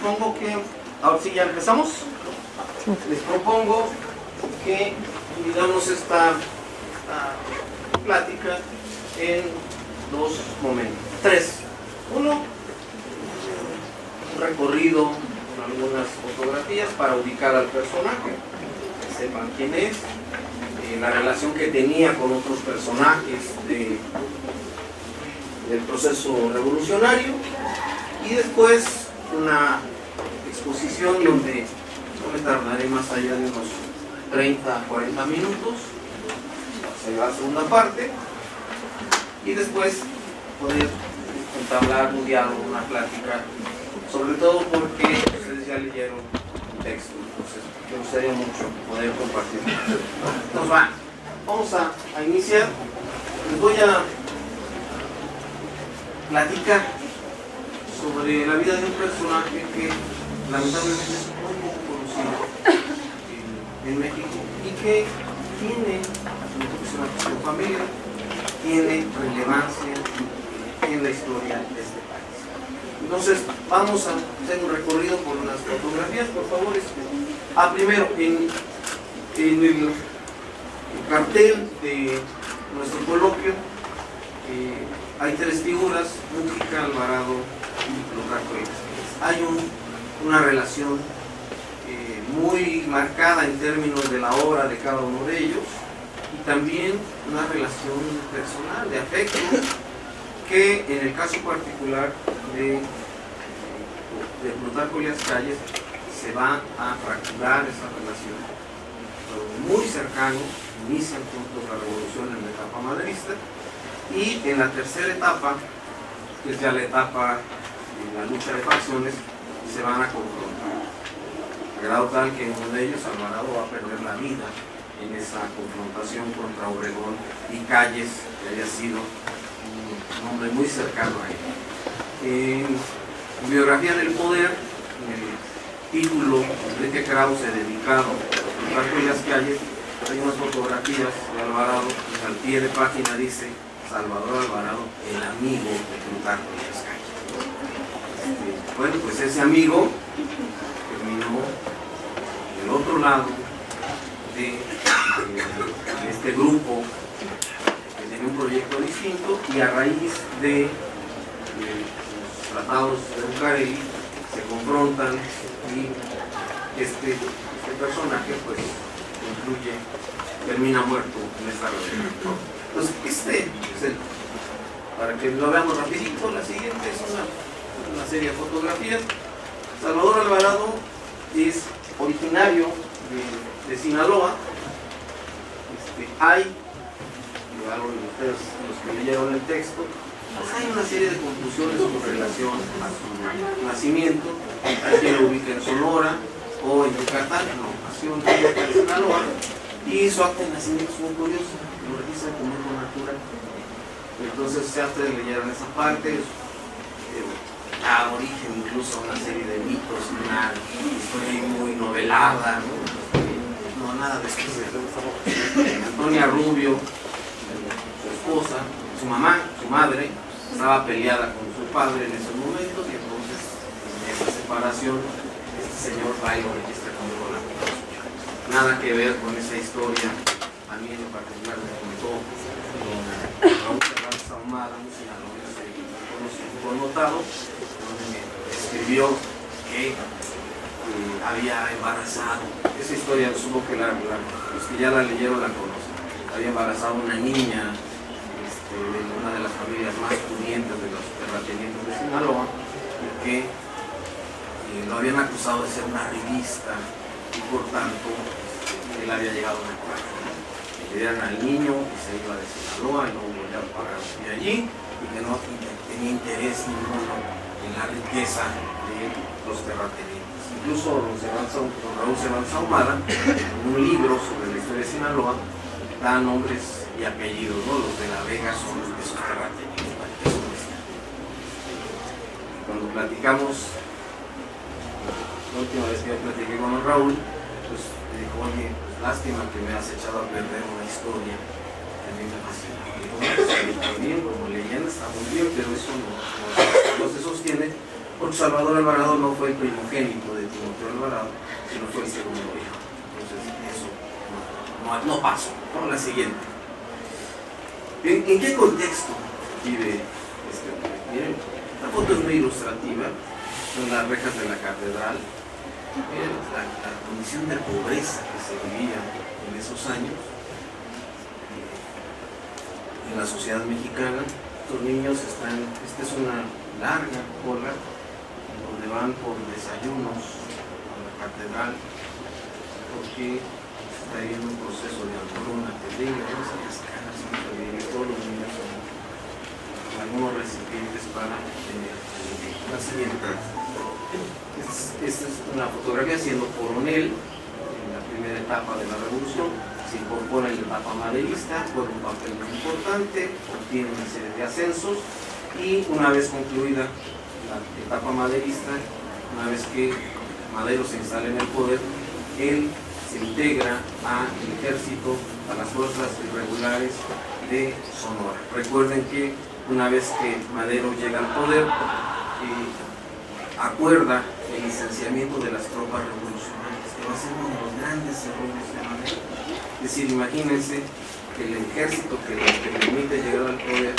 propongo que, ahora sí ya empezamos, les propongo que dividamos esta plática en dos momentos, tres. Uno, un recorrido con algunas fotografías para ubicar al personaje, que sepan quién es, la relación que tenía con otros personajes del proceso revolucionario, y después una exposición donde no me tardaré más allá de unos 30 40 minutos, será la segunda parte, y después poder entablar un diálogo, una plática, sobre todo porque ustedes ya leyeron el texto, entonces me gustaría mucho poder compartir. Entonces vamos a iniciar. Les voy a platicar sobre la vida de un personaje que lamentablemente es muy poco conocido en México y que tiene su familia, tiene relevancia en la historia de este país. Entonces vamos a hacer un recorrido por unas fotografías, por favor. Primero, en el cartel de nuestro coloquio hay tres figuras: Mújica, Alvarado y Plutarco Elías Calles. Hay una relación muy marcada en términos de la obra de cada uno de ellos, y también una relación personal, de afecto, que en el caso particular de Plutarco Elías Calles se va a fracturar esa relación. Muy cercano, inician juntos la revolución en la etapa maderista, y en la tercera etapa, que es ya la etapa de la lucha de facciones, se van a confrontar, a grado tal que uno de ellos, Alvarado, va a perder la vida en esa confrontación contra Obregón y Calles, que había sido un hombre muy cercano a él. En Biografía del Poder, en el título de Enrique Krause dedicado a Plutarco Elías Calles, hay unas fotografías de Alvarado, y al pie de página dice: Salvador Alvarado, el amigo de Plutarco Elías Calles. Bueno, pues ese amigo terminó del otro lado de este grupo que tenía un proyecto distinto, y a raíz de los tratados de Bucareli se confrontan, y este personaje pues termina muerto en esta rebelión. Entonces para que lo veamos rapidito, la siguiente es una serie de fotografías. Salvador Alvarado es originario de Sinaloa. Hay, ustedes los que leyeron el texto, pues hay una serie de conclusiones con relación a su nacimiento. Hay quien lo ubica en Sonora o en Yucatán. No, nació en Sinaloa, y su acta de nacimiento es muy curioso, lo registra como un natural. Entonces, si ustedes leyeron esa parte, da origen incluso a una serie de mitos, una historia muy novelada, no nada de esto. Antonia Rubio, su esposa, su madre, estaba peleada con su padre en esos momentos, y entonces en esa separación este señor va y lo registra como con la suya. Nada que ver con esa historia. A mí en particular me contó Raúl Fernández Ahumada, un sinaloense connotado, donde me escribió que había embarazado. Esa historia, supongo que los que ya la leyeron la conocen. Había embarazado una niña de una de las familias más pudientes de los terratenientes de Sinaloa, y que lo habían acusado de ser una revista, y por tanto él había llegado a una cuarta. Le dieron al niño y se iba de Sinaloa, y no volvió a pagar de allí, y que no tenía interés ninguno en la riqueza de los terratenientes. Incluso don Raúl Cervantes Ahumada, en un libro sobre la historia de Sinaloa, da nombres y apellidos, ¿no? Los de la Vega son los de esos terratenientes. Cuando platicamos, la última vez que platiqué con don Raúl, pues me dijo: oye, pues lástima que me has echado a perder una historia que a mí me fascina. Digo: está bien, como leyenda está muy bien, pero eso no se sostiene porque Salvador Alvarado no fue el primogénito de Timoteo Alvarado, sino fue el segundo hijo. Entonces eso no pasó. Vamos a la siguiente. ¿En qué contexto vive este hombre? Miren, esta foto es muy ilustrativa. Son las rejas de la catedral. Miren la condición de pobreza que se vivía en esos años en la sociedad mexicana. Estos niños esta es una larga cola donde van por desayunos a la catedral porque está habiendo un proceso de hambruna terrible. Vamos a las caras, todos los niños son algunos recipientes para la siguiente. Esta es una fotografía siendo coronel en la primera etapa de la revolución. Se incorpora en la etapa maderista, juega un papel muy importante, obtiene una serie de ascensos y una vez concluida la etapa maderista, una vez que Madero se instala en el poder, él se integra al ejército, a las fuerzas irregulares de Sonora. Recuerden que una vez que Madero llega al poder, acuerda el licenciamiento de las tropas revolucionarias, que va a ser uno de los grandes errores de Madero. Es decir, imagínense que el ejército que le permite llegar al poder,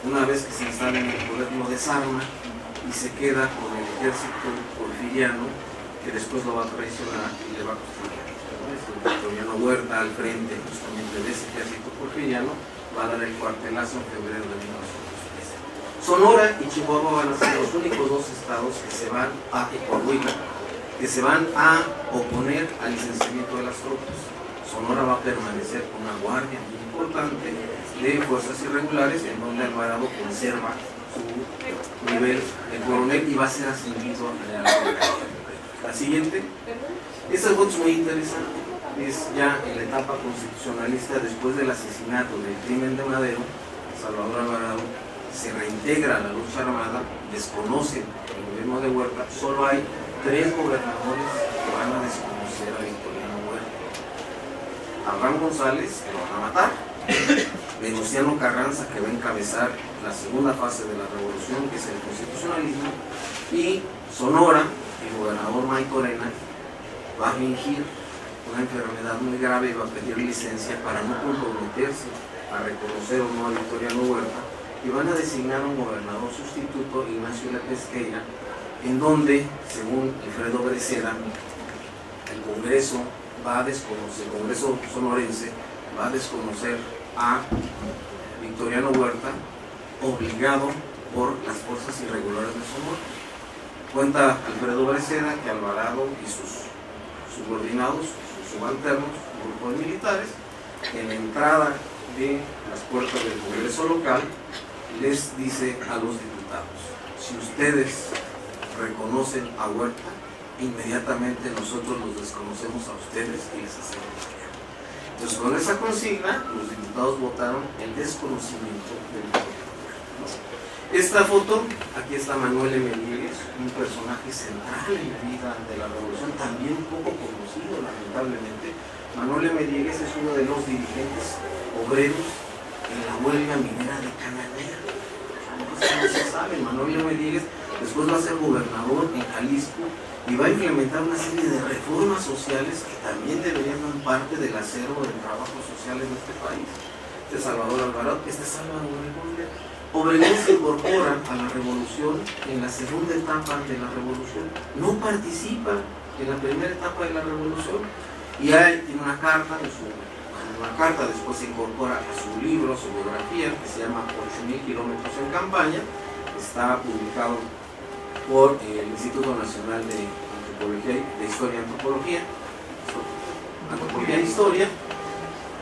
una vez que se instala en el poder, lo desarma y se queda con el ejército porfiriano, que después lo va a traicionar y le va a construir. Victoriano Huerta, al frente justamente de ese ejército porfiriano, va a dar el cuartelazo en febrero de 1913. Sonora y Chihuahua van a ser los únicos dos estados que se van a Coahuila, que se van a oponer al licenciamiento de las tropas. Sonora va a permanecer con una guardia muy importante de fuerzas irregulares, en donde Alvarado conserva su nivel de coronel y va a ser ascendido a la siguiente. Esta foto es muy interesante, es ya en la etapa constitucionalista después del asesinato del crimen de Madero. Salvador Alvarado se reintegra a la lucha armada, desconoce el gobierno de Huerta, solo hay 3 gobernadores que van a desconocer a Victoriano Huerta. Abraham González, que lo van a matar, Venustiano Carranza, que va a encabezar la segunda fase de la revolución, que es el constitucionalismo, y Sonora, el gobernador May Corena, va a fingir una enfermedad muy grave y va a pedir licencia para no comprometerse a reconocer o no a Victoriano Huerta, y van a designar un gobernador sustituto, Ignacio de Pesqueira, en donde, según Alfredo Breceda, el Congreso va a desconocer, el Congreso sonorense va a desconocer a Victoriano Huerta, obligado por las fuerzas irregulares de Sonora. Cuenta Alfredo Breceda que Alvarado y sus subordinados, sus subalternos, un grupo de militares, en la entrada de las puertas del Congreso local, les dice a los diputados: si ustedes reconocen a Huerta, inmediatamente nosotros los desconocemos a ustedes y les hacemos la guerra. Entonces, con esa consigna, los diputados votaron el desconocimiento del gobierno. Esta foto, aquí está Manuel M. Diegues, un personaje central en la vida de la revolución, también poco conocido, lamentablemente. Manuel M. Diegues es uno de los dirigentes obreros en la huelga minera de Cananea. No se sabe, Manuel M. Diegues después va a ser gobernador en Jalisco y va a implementar una serie de reformas sociales que también deberían ser parte del acervo del trabajo social en este país. Este es Salvador Alvarado, este es Álvaro Obregón. Obregón se incorpora a la revolución en la segunda etapa de la revolución, no participa en la primera etapa de la revolución, y hay una carta, después se incorpora a su libro, a su biografía, que se llama 8.000 kilómetros en campaña, está publicado por el Instituto Nacional de Antropología, de Historia y Antropología e Historia,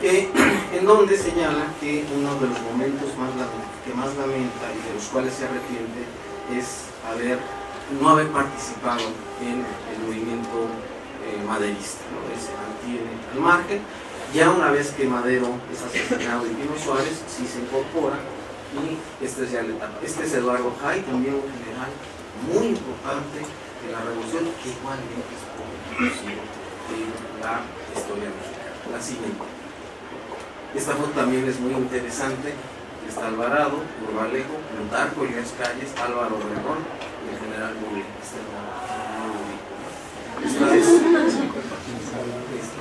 en donde señala que uno de los momentos que más lamenta y de los cuales se arrepiente es no haber participado en el movimiento maderista, ¿no? Se mantiene al margen. Ya una vez que Madero es asesinado y Pino Suárez sí se incorpora, y esta es ya la etapa. Este es Eduardo Jay, también un general muy importante de la revolución, que igualmente es poco conocido en la historia mexicana. La siguiente. Esta foto también es muy interesante. Está Alvarado, Urbalejo, Plutarco, Elías Calles, Álvaro Obregón, el general Muriel. Esta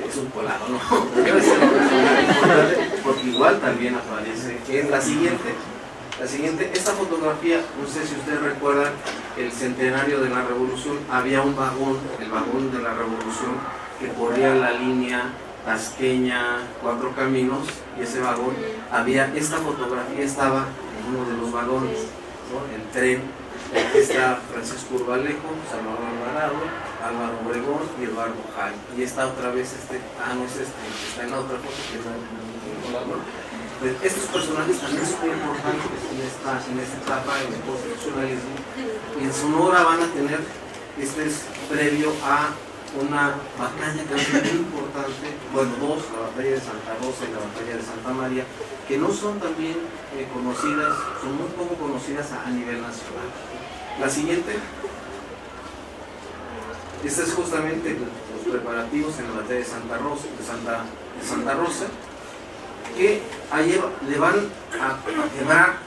es un colado, ¿no? Debe ser un personaje importante porque igual también aparece en la siguiente. Esta fotografía, no sé si ustedes recuerdan, el centenario de la Revolución, había un vagón, el vagón de la Revolución, que corría la línea Tasqueña, Cuatro Caminos, y ese vagón, esta fotografía estaba en uno de los vagones, ¿no? El tren. Aquí está Francisco Urbalejo, Salvador Alvarado, Álvaro Obregón y Eduardo Jai. Y esta otra vez, está en la otra foto, que es el colador. Pues estos personajes también son muy importantes en esta etapa del constitucionalismo. Y en Sonora van a tener, este es previo a una batalla que es muy importante, bueno, dos, la batalla de Santa Rosa y la batalla de Santa María, que no son también conocidas, son muy poco conocidas a nivel nacional. La siguiente, esta es justamente los preparativos en la batalla de Santa Rosa, que le van a quebrar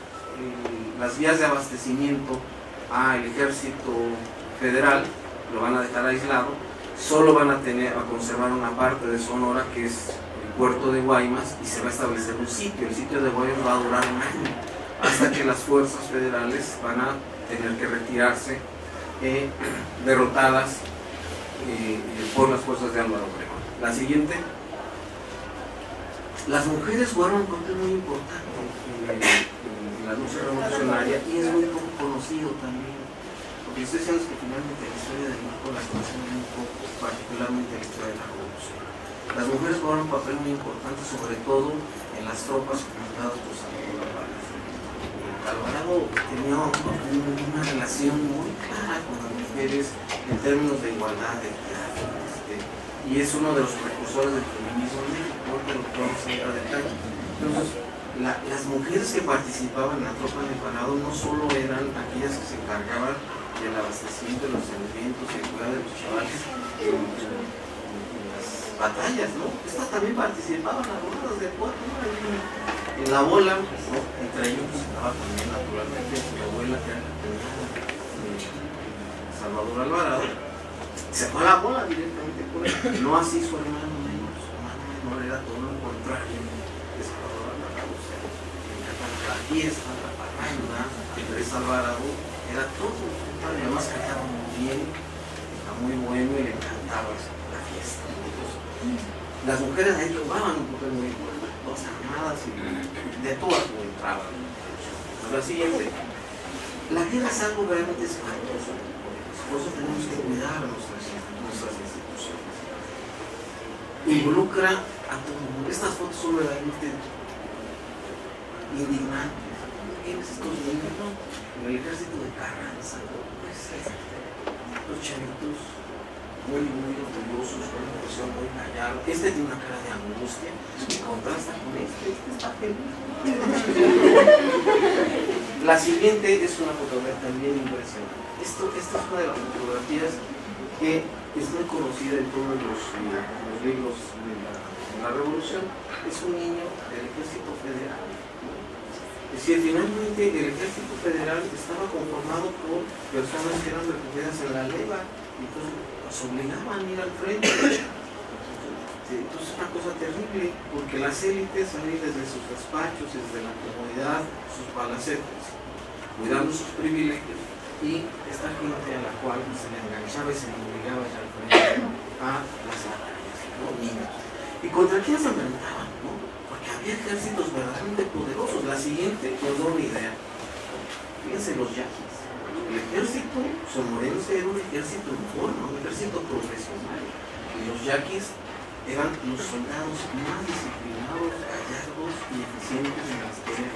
las vías de abastecimiento al ejército federal, lo van a dejar aislado, solo van a conservar una parte de Sonora, que es el puerto de Guaymas, y se va a establecer un sitio. El sitio de Guaymas va a durar un año, hasta que las fuerzas federales van a tener que retirarse derrotadas por las fuerzas de Álvaro Obregón. La siguiente. Las mujeres jugaron un papel muy importante en la lucha revolucionaria y es muy poco conocido también, porque ustedes saben que finalmente la historia de México las conocen muy poco, particularmente la historia de la revolución. Las mujeres jugaron un papel muy importante, sobre todo en las tropas comandadas por Salvador Alvarado. Alvarado tenía una relación muy clara con las mujeres en términos de igualdad, de equidad, y es uno de los precursores del feminismo en México, porque lo podemos ir a detalle. Entonces, las mujeres que participaban en la tropa de Alvarado no solo eran aquellas que se encargaban del abastecimiento de los alimentos y el cuidado de los chavales en las batallas, ¿no? Estas también participaban en las bodas de puerto, ¿no? En la bola, ¿no? Entre ellos estaba también naturalmente su abuela, que era la cuñada de Salvador Alvarado. Se fue a la bola directamente por él, no así su hermano menor. Su hermano menor era todo lo contrario de Salvador Alvarado. O sea, la fiesta, la parranda, Andrés Alvarado, era todo lo contrario. Además cantaba muy bien, era muy bueno y le encantaba la fiesta. Entonces, las mujeres ahí jugaban un papel muy importante, todas armadas y de todas como entraban. La siguiente, la guerra es algo realmente espantoso. Por eso tenemos que cuidar nuestras instituciones. Involucra a todo el mundo. Estas fotos son verdaderamente indignantes. ¿Quiénes estos niños? En el ejército de Carranza, los chavitos muy orgullosos, con una expresión muy callada. Este tiene una cara de angustia y contrasta con este está feliz. La siguiente es una fotografía también impresionante. Esta es una de las fotografías que es muy conocida en todos los libros de la Revolución. Es un niño del Ejército Federal. Es decir, finalmente el Ejército Federal estaba conformado por personas que eran recogidas en la leva, y entonces los obligaban a ir al frente. Entonces es una cosa terrible, porque las élites salían desde sus despachos, desde la comodidad, sus palacetes, cuidando sus privilegios, y esta gente a la cual se le enganchaba y se le obligaba a ir al frente a las batallas, los niños. ¿Y contra quién se enfrentaban? ¿No? Porque había ejércitos verdaderamente poderosos. La siguiente nos da una idea. Fíjense los yaquis. El ejército sonorense era un ejército en forma, un ejército profesional. Y los yaquis eran los soldados más disciplinados, gallardos y eficientes en la historia.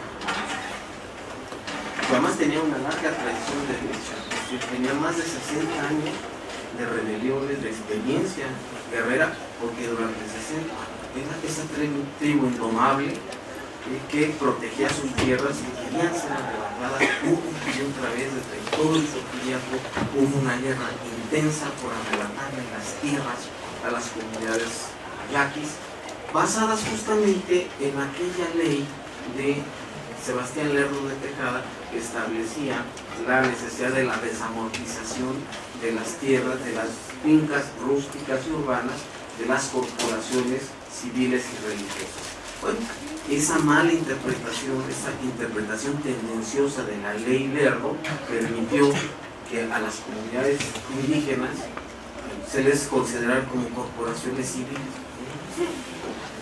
Además tenía una larga tradición de lucha, tenía más de 60 años de rebeliones, de experiencia guerrera, porque durante 60 era esa tribu indomable que protegía sus tierras y querían ser arrebatadas una y otra vez desde todo el tiempo. Hubo una guerra intensa por arrebatarle las tierras a las comunidades yaquis, basadas justamente en aquella ley de Sebastián Lerdo de Tejada, establecía la necesidad de la desamortización de las tierras, de las fincas rústicas y urbanas, de las corporaciones civiles y religiosas. Bueno, esa mala interpretación, esa interpretación tendenciosa de la ley Lerdo permitió que a las comunidades indígenas se les considerara como corporaciones civiles.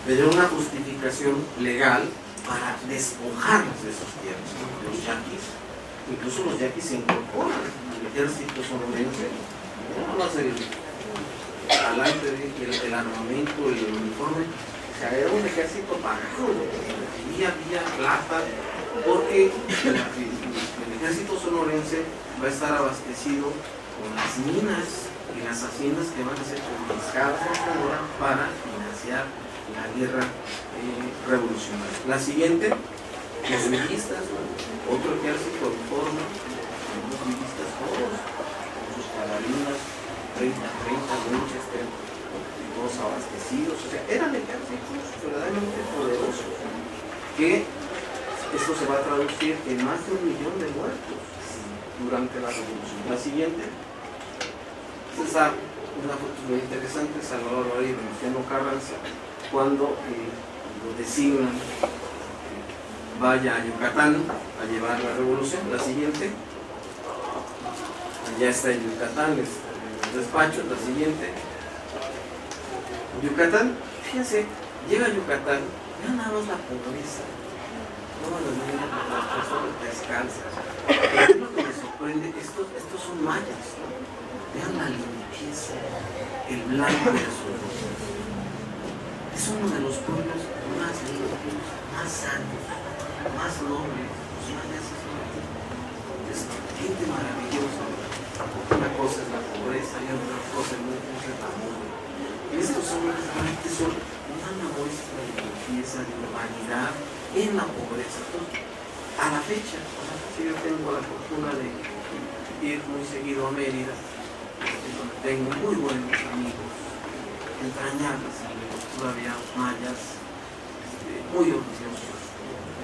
Pero una justificación legal para despojarlas de sus tierras. Los yaquis, incluso los yaquis se incorporan al ejército sonorense, no más el talante, el armamento, el uniforme. O sea, era un ejército pagado, había plata, porque el ejército sonorense va a estar abastecido con las minas y las haciendas que van a ser confiscadas en Sonora para financiar la guerra revolucionaria. La siguiente, los villistas, otro ejército en forma, los villistas todos, con sus caralinas, 30, Winchester, todos abastecidos, o sea, eran ejércitos verdaderamente poderosos, que esto se va a traducir en más de 1 millón de muertos durante la revolución. La siguiente, esa una foto muy interesante, Salvador Bahía y Venustiano Carranza, cuando lo designan vaya a Yucatán a llevar la revolución. La siguiente, ya está en Yucatán, en los despachos. La siguiente, Yucatán, fíjense, llega a Yucatán, vean nada más la pobreza, todas las personas descalzas. Lo que me sorprende, estos son mayas, ¿no? Vean la limpieza, el blanco de su rostro. Es uno de los pueblos más limpios, más sanos, más nobles. Los mayas es gente maravillosa. Una cosa es la pobreza y otra cosa es el amor. Y estos son una muestra de limpieza, de humanidad en la pobreza. Entonces, a la fecha, si yo tengo la fortuna de ir muy seguido a Mérida, donde tengo muy buenos amigos, entrañables, todavía mayas, muy orgullosos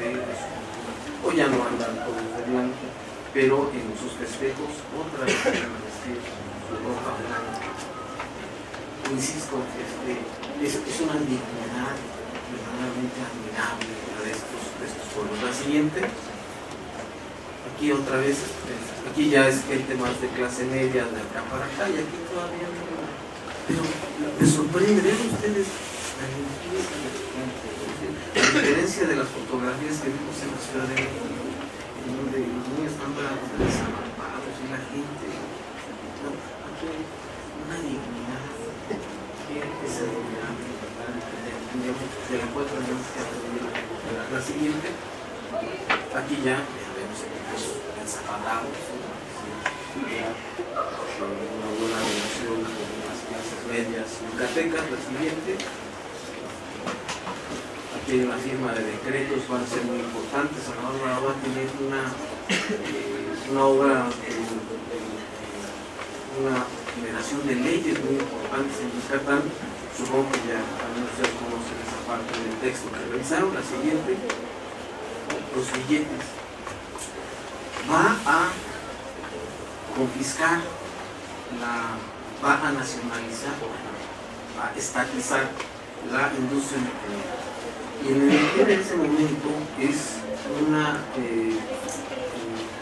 de su cultura. Hoy ya no andan todos de blanco, pero en sus festejos otra vez van a vestir su ropa blanca. Insisto, es una dignidad verdaderamente admirable de estos pueblos. La siguiente, aquí otra vez, aquí ya es gente más de clase media, de acá para acá, y aquí todavía no. Pero me sorprende ver ustedes la limpieza de la gente, a diferencia de las fotografías que vimos en la Ciudad de México, en donde los niños están desampapados y la gente, no, aquí hay una dignidad, esa dignidad, de la cual tenemos que aprender a recuperar. La siguiente, aquí ya vemos los ensapatados, una buena relación con las clases medias yucatecas. La siguiente, aquí hay una firma de decretos, van a ser muy importantes. Ahora va a tener una obra, una generación de leyes muy importantes en Yucatán. Supongo que ya también ustedes conocen esa parte del texto que revisaron. La siguiente, los billetes. Va a confiscar, va a nacionalizar, va a estatizar la industria energética. Y el energía en ese momento es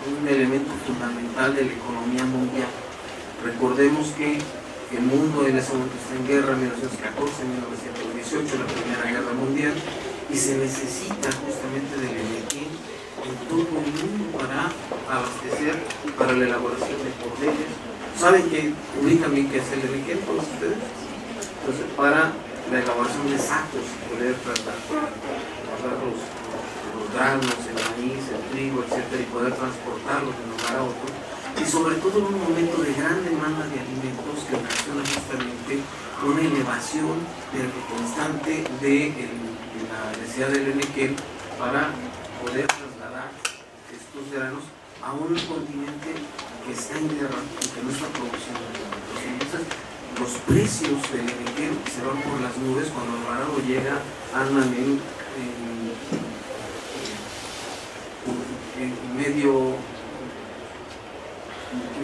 un elemento fundamental de la economía mundial. Recordemos que el mundo en ese momento está en guerra, 1914-1918, la Primera Guerra Mundial, y se necesita justamente del energía en todo el mundo para abastecer, para la elaboración de cordeles. ¿Saben que ubican bien qué es el energía todos ustedes? Entonces, para la elaboración de sacos, poder trasladar los granos, el maíz, el trigo, etcétera, y poder transportarlos de un lugar a otro. Y sobre todo en un momento de gran demanda de alimentos que ocasiona justamente una elevación constante de la necesidad del níquel para poder trasladar estos granos a un continente que está en guerra y que no está produciendo alimentos. Entonces, los precios del níquel se van por las nubes cuando Alvarado llega, andan en medio,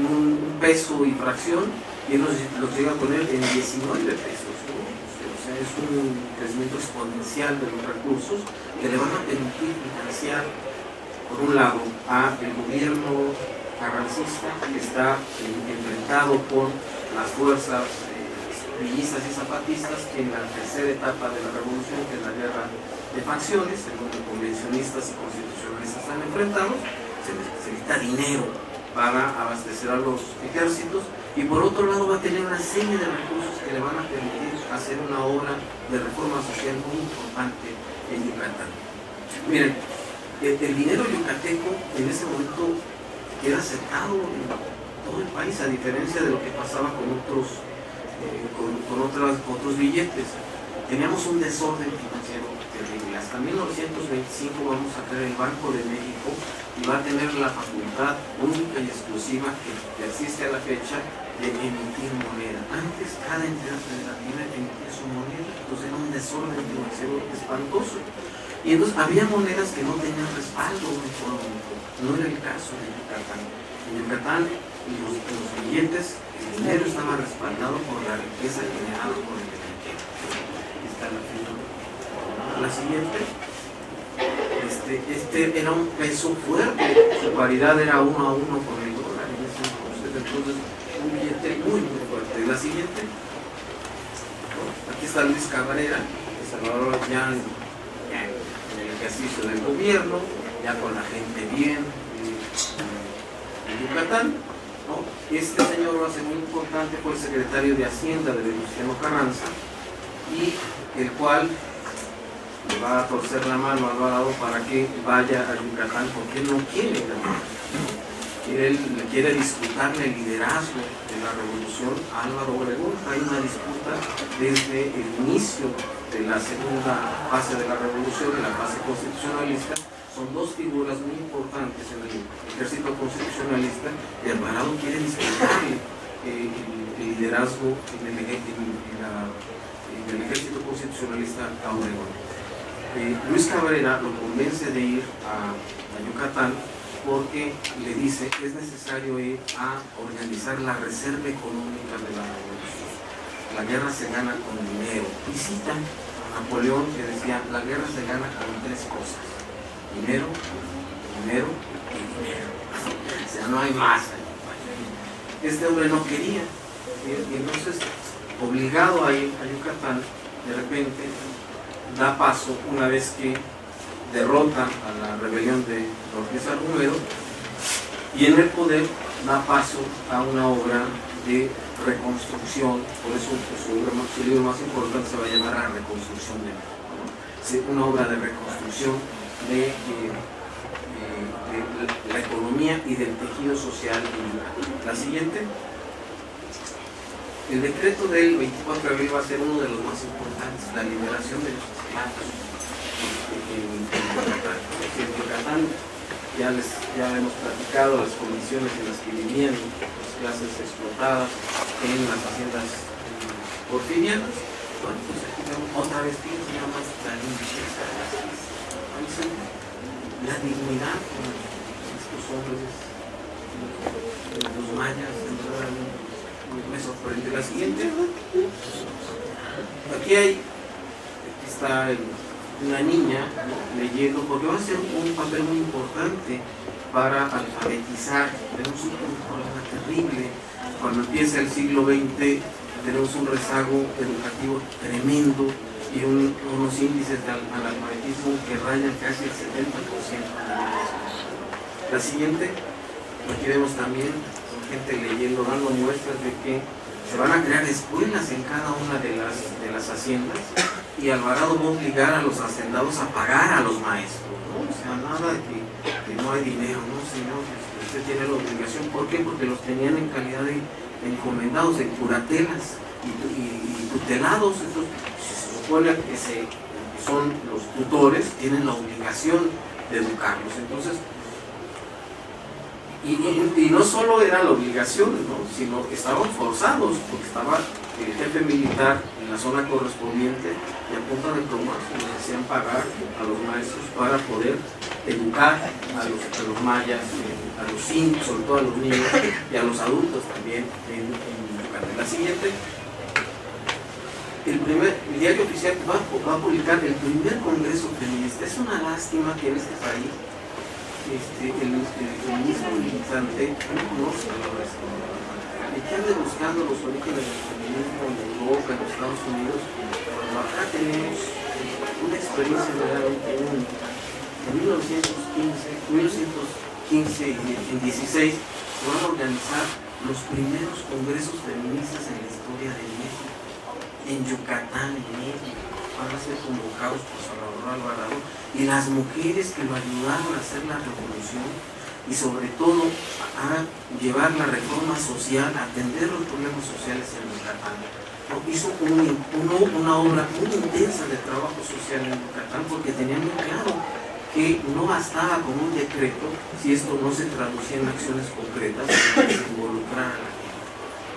un peso y fracción, y él los llega a poner en 19 pesos, ¿no? O sea, es un crecimiento exponencial de los recursos que le van a permitir financiar, por un lado, al gobierno carrancista, que está enfrentado con las fuerzas villistas y zapatistas en la tercera etapa de la revolución, que es la guerra de facciones, en donde convencionistas y constitucionalistas están enfrentados. Se necesita dinero para abastecer a los ejércitos, y por otro lado va a tener una serie de recursos que le van a permitir hacer una obra de reforma social muy importante en Yucatán. Miren, el dinero yucateco en ese momento queda aceptado en todo el país, a diferencia de lo que pasaba con otros billetes. Teníamos un desorden financiero terrible. Hasta 1925 vamos a crear el Banco de México, y va a tener la facultad única y exclusiva que persiste a la fecha de emitir moneda. Antes cada entidad federativa emitía su moneda, entonces era un desorden financiero espantoso. Y entonces había monedas que no tenían respaldo económico. No era el caso de Yucatán. En Yucatán los billetes, el dinero estaba respaldado por la riqueza generada por el extranjero. Está la siguiente. Este era un peso fuerte, su paridad era 1 a 1 con el dólar en ese entonces un billete muy muy fuerte. La siguiente, aquí está Luis Cabrera, El Salvador, ya en el ejercicio del gobierno, ya con la gente bien en Yucatán, ¿no? Este señor va a ser muy importante, fue el secretario de Hacienda de Venustiano Carranza, y el cual le va a torcer la mano a Alvarado para que vaya a Yucatán, porque él no quiere ganar. Él quiere disputarle el liderazgo de la revolución a Álvaro Obregón. Hay una disputa desde el inicio de la segunda fase de la revolución, de la fase constitucionalista. Son dos figuras muy importantes en el ejército constitucionalista, y Alvarado quiere disputarle el liderazgo en el ejército constitucionalista a Obregón. Luis Cabrera lo convence de ir a Yucatán, porque le dice que es necesario ir a organizar la reserva económica de la revolución. La guerra se gana con dinero. Y cita a Napoleón, que decía: la guerra se gana con 3 cosas: dinero, dinero y dinero. O sea, no hay más. Este hombre no quería, y entonces, obligado a ir a Yucatán, de repente da paso, una vez que derrota a la rebelión de Ortiz Argumedo, y en el poder da paso a una obra de reconstrucción. Por eso su libro más importante se va a llamar La Reconstrucción de México, ¿no? Una obra de reconstrucción de la economía y del tejido social. La siguiente. El decreto del 24 de abril va a ser uno de los más importantes: la liberación de los esclavos en Yucatán. Ya hemos platicado las condiciones en las que vivían las clases explotadas en las haciendas porfirianas. Bueno, pues aquí vemos otra vez que se llama la limpieza de las islas, la dignidad de estos hombres, los mayas. Me sorprende. La siguiente. Aquí está una niña, ¿no?, leyendo, porque va a ser un papel muy importante para alfabetizar. Tenemos un problema terrible. Cuando empieza el siglo XX, tenemos un rezago educativo tremendo y unos índices de analfabetismo que rayan casi el 70%. La siguiente. Aquí vemos también gente leyendo, dando muestras de que se van a crear escuelas en cada una de las haciendas, y Alvarado va a obligar a los hacendados a pagar a los maestros, ¿no? O sea, nada de que no hay dinero, no señor, usted tiene la obligación. ¿Por qué? Porque los tenían en calidad de encomendados, en curatelas y tutelados. Entonces, se supone que son los tutores, tienen la obligación de educarlos. Entonces, Y no solo era la obligación, ¿no? Sino que estaban forzados, porque estaba el jefe militar en la zona correspondiente y a punta de plomas les hacían pagar a los maestros para poder educar a los mayas, a los indios, sobre todo a los niños y a los adultos también en Yucatán. La siguiente, el diario oficial va a publicar el primer congreso feminista. Es una lástima que en este país el feminismo militante no conozca la razón. Y que ande buscando los orígenes del feminismo en Europa, en los Estados Unidos. Cuando acá tenemos una experiencia realmente única. En 1915 y en 16 se van a organizar los primeros congresos feministas en la historia de México. En Yucatán, en México, van a ser convocados por Salvador Alvarado y las mujeres que lo ayudaron a hacer la revolución y sobre todo a llevar la reforma social, a atender los problemas sociales en Yucatán. Hizo una obra muy intensa de trabajo social en Yucatán porque tenía muy claro que no bastaba con un decreto si esto no se traducía en acciones concretas que se involucrara a la gente.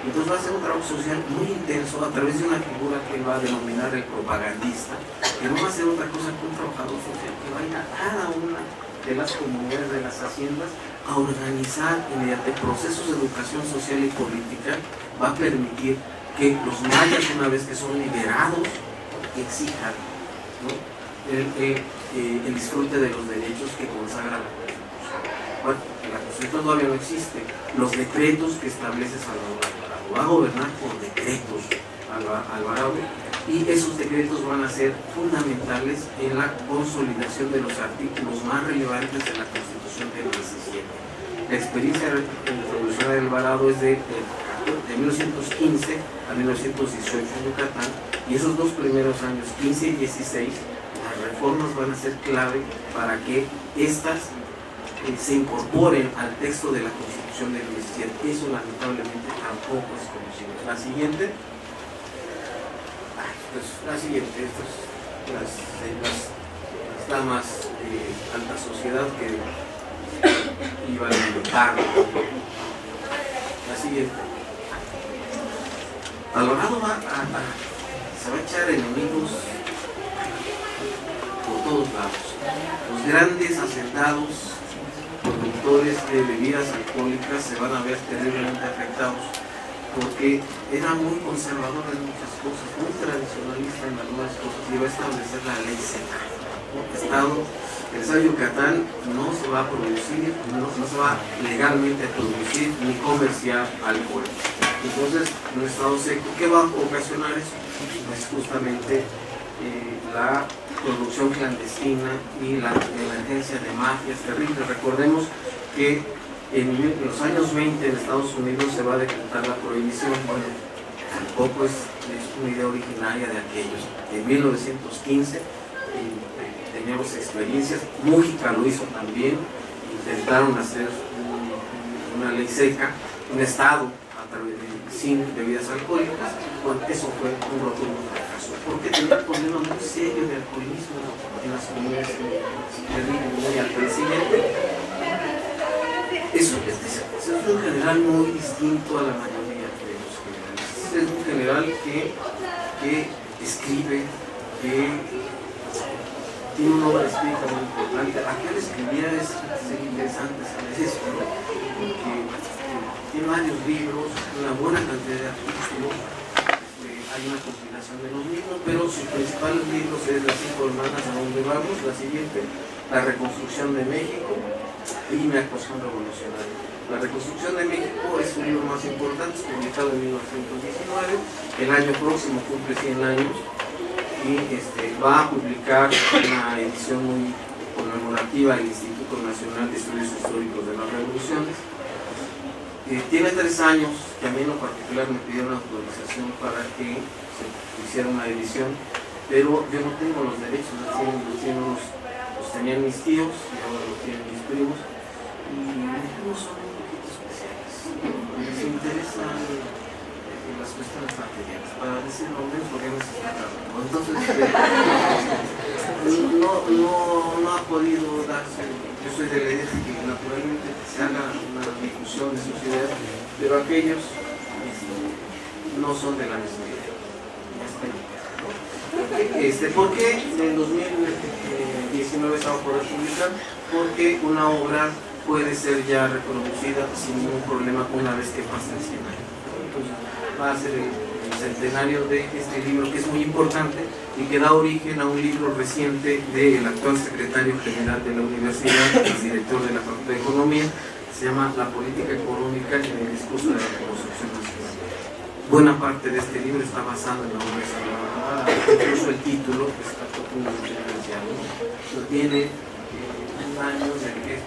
Entonces va a ser un trabajo social muy intenso a través de una figura que él va a denominar el propagandista, que no va a ser otra cosa que un trabajador social que va a ir a cada una de las comunidades de las haciendas a organizar mediante procesos de educación social y política. Va a permitir que los mayas, una vez que son liberados, exijan, ¿no?, el disfrute de los derechos que consagra la Constitución. Bueno, la Constitución todavía no existe. Los decretos que establece Salvador Alvarado va a gobernar por decretos Alvarado, y esos decretos van a ser fundamentales en la consolidación de los artículos más relevantes de la Constitución del 17. La experiencia revolucionaria de Alvarado es de 1915 a 1918 en Yucatán, y esos dos primeros años, 15 y 16, las reformas van a ser clave para que estas se incorporen al texto de la Constitución del 17. Eso lamentablemente tampoco es conocido. La siguiente, esta es las damas de alta sociedad que iban a votar. La siguiente. Alvarado se va a echar enemigos por todos lados. Los grandes hacendados, productores de bebidas alcohólicas, se van a ver terriblemente afectados porque era muy conservador en muchas cosas, muy tradicionalista en algunas cosas, y va a establecer la ley seca. El estado de Yucatán no se va a producir, no se va legalmente a producir ni comerciar alcohol. Entonces, en un estado seco, ¿qué va a ocasionar eso? Pues justamente la producción clandestina y la emergencia de mafias terribles. Recordemos que en los años 20 en Estados Unidos se va a decretar la prohibición. Bueno, tampoco es una idea originaria de aquellos. En 1915 teníamos experiencias, Mújica lo hizo también, intentaron hacer una ley seca, un estado sin bebidas alcohólicas. Bueno, eso fue un rotundo fracaso, porque tenía un problema muy serio de alcoholismo en las comunidades muy altas. El siguiente, eso es un general muy distinto a la mayoría de los generales. Es un general que escribe, que tiene una obra escrita muy importante. Aquel escribía es interesante saber eso, ¿no? Tiene varios libros, una buena cantidad de artículos, hay una compilación de los mismos, pero sus principales libros es Las 5 hermanas, ¿a dónde vamos? La siguiente, La reconstrucción de México y Mi actuación revolucionaria. La reconstrucción de México es su libro más importante, es publicado en 1919, el año próximo cumple 100 años, y va a publicar una edición muy conmemorativa del Instituto Nacional de Estudios Históricos de las Revoluciones. Tiene 3 años que a mí en lo particular me pidieron autorización para que se hiciera una edición, pero yo no tengo los derechos, los tenían mis tíos y ahora los tienen mis primos, y mis primos son un poquito especiales. Les interesa las cuestiones materiales, para decirlo menos porque no se está hablando. Entonces, no ha podido darse. Yo soy de la idea de que naturalmente se haga una difusión de sus ideas, pero aquellos no son de la misma idea. ¿Por qué en 2019 se va a poder publicar? Porque una obra puede ser ya reproducida sin ningún problema una vez que pasen 100 años. Entonces va a ser el centenario de este libro, que es muy importante y que da origen a un libro reciente del actual secretario general de la universidad, el director de la Facultad de Economía. Se llama La política económica en el discurso de la reconstrucción nacional. Buena parte de este libro está basado en la obra de Salvador, incluso el título está profundamente diferenciado. Tiene un año de que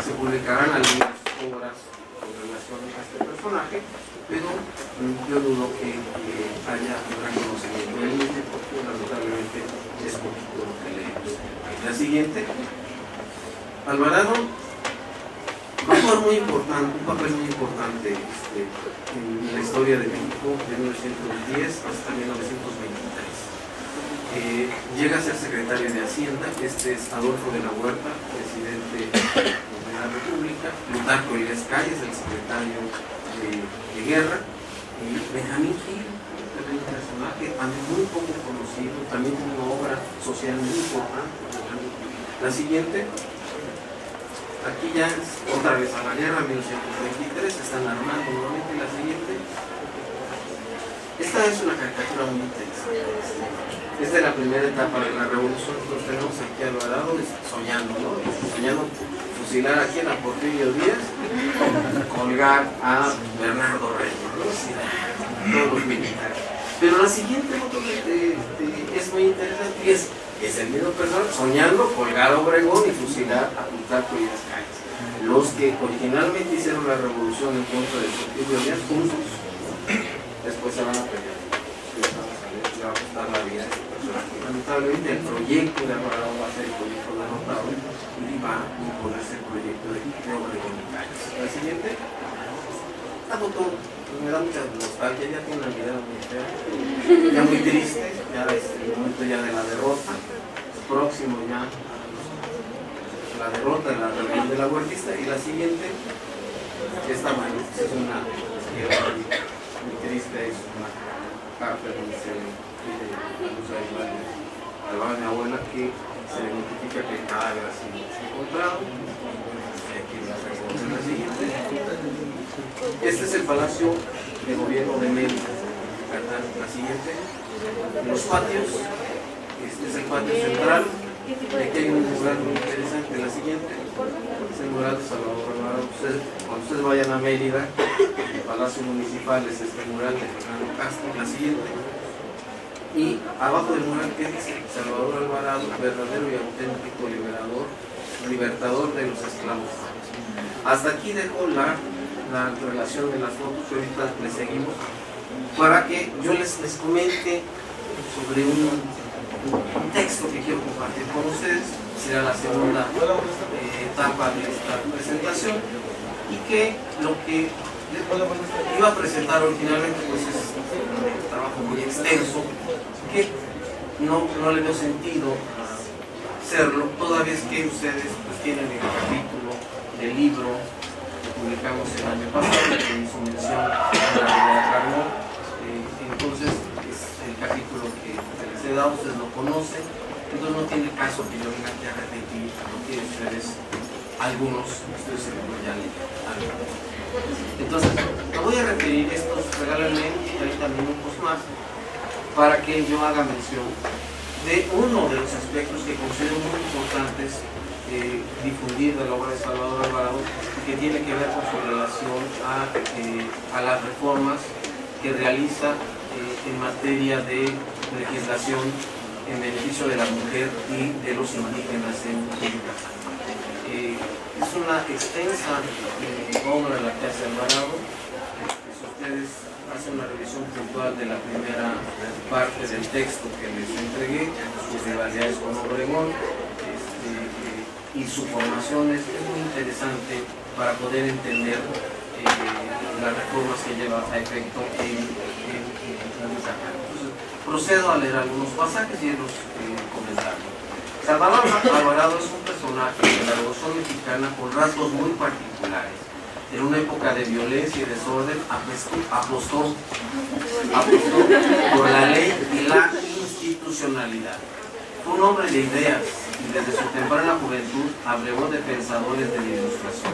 se publicarán algunas obras con relación a este personaje, pero yo dudo que haya un gran conocimiento del mismo, porque lamentablemente es poquito lo que leemos. La siguiente, Alvarado va a jugar un papel muy importante en la historia de México de 1910 hasta 1923. Llega a ser secretario de Hacienda. Este es Adolfo de la Huerta, presidente de la República. Plutarco Elías Calles, el secretario de Guerra. Benjamín Gil, un personaje muy poco conocido, también tiene una obra social muy importante. La siguiente. Aquí ya es otra vez a la guerra, 1923, están armando nuevamente. La siguiente. Esta es una caricatura muy interesante. Es de la primera etapa de la revolución. Nosotros tenemos aquí a Alvarado soñando, ¿no? Soñando fusilar aquí a Porfirio Díaz, colgar a Bernardo Reyes, ¿no? Todos los militares. Pero la siguiente es muy interesante y es el mismo personaje soñando colgar a Obregón y fusilar a Plutarco y las Calles. Los que originalmente hicieron la revolución en contra del Porfirio Díaz juntos, después se van a pelear. Le va a costar la vida a ese personaje. Lamentablemente el proyecto de Alvarado va a ser el proyecto derrotado y va a imponerse el proyecto de Obregón y Calles. La siguiente, esta foto me da mucha nostalgia, ya tiene una mirada muy fea, ya muy triste, ya es el momento ya de la derrota, próximo ya a la derrota de la rebelión de la huertista. Y la siguiente, esta mano, es una muy triste, es una carta donde se le pide a mi abuela que se le notifica que el cadáver ha sido encontrado. Aquí la siguiente. Este es el Palacio de Gobierno de Mérida, la siguiente. Los patios, este es el patio central. Aquí hay un mural muy interesante. La siguiente es el mural de Salvador Alvarado. Cuando ustedes vayan a Mérida, el Palacio Municipal es este mural de Fernando Castro. La siguiente. Y abajo del mural que dice Salvador Alvarado, verdadero y auténtico libertador de los esclavos. Hasta aquí dejo la relación de las fotos, que ahorita les seguimos, para que yo les comente sobre un texto que quiero compartir con ustedes. Será la segunda etapa de esta presentación, y que lo que iba a presentar originalmente pues es un trabajo muy extenso que no le dio sentido hacerlo, toda vez que ustedes pues tienen el capítulo del libro que publicamos el año pasado, que hizo mención a la vida de Carnot. Entonces es el capítulo que les he dado, ustedes lo conocen, entonces no tiene caso que yo venga aquí a repetir lo que ustedes, algunos, estoy seguro ya leyeron. Entonces, me voy a referir estos, regálenme ahorita minutos más, para que yo haga mención de uno de los aspectos que considero muy importantes difundir de la obra de Salvador Alvarado, que tiene que ver con su relación a las reformas que realiza en materia de legislación en beneficio de la mujer y de los indígenas en Yucatán. Es una extensa obra la que hace Alvarado. Si ustedes hacen una revisión puntual de la primera parte del texto que les entregué, sus rivalidades con Obregón y su formación, es muy interesante para poder entender las reformas que lleva a efecto en Yucatán. Entonces, procedo a leer algunos pasajes y los comentarios. Salvador Alvarado es un personaje de la Revolución Mexicana con rasgos muy particulares. En una época de violencia y desorden, apostó por la ley y la institucionalidad. Fue un hombre de ideas y desde su temprana juventud abrevó de pensadores de la Ilustración,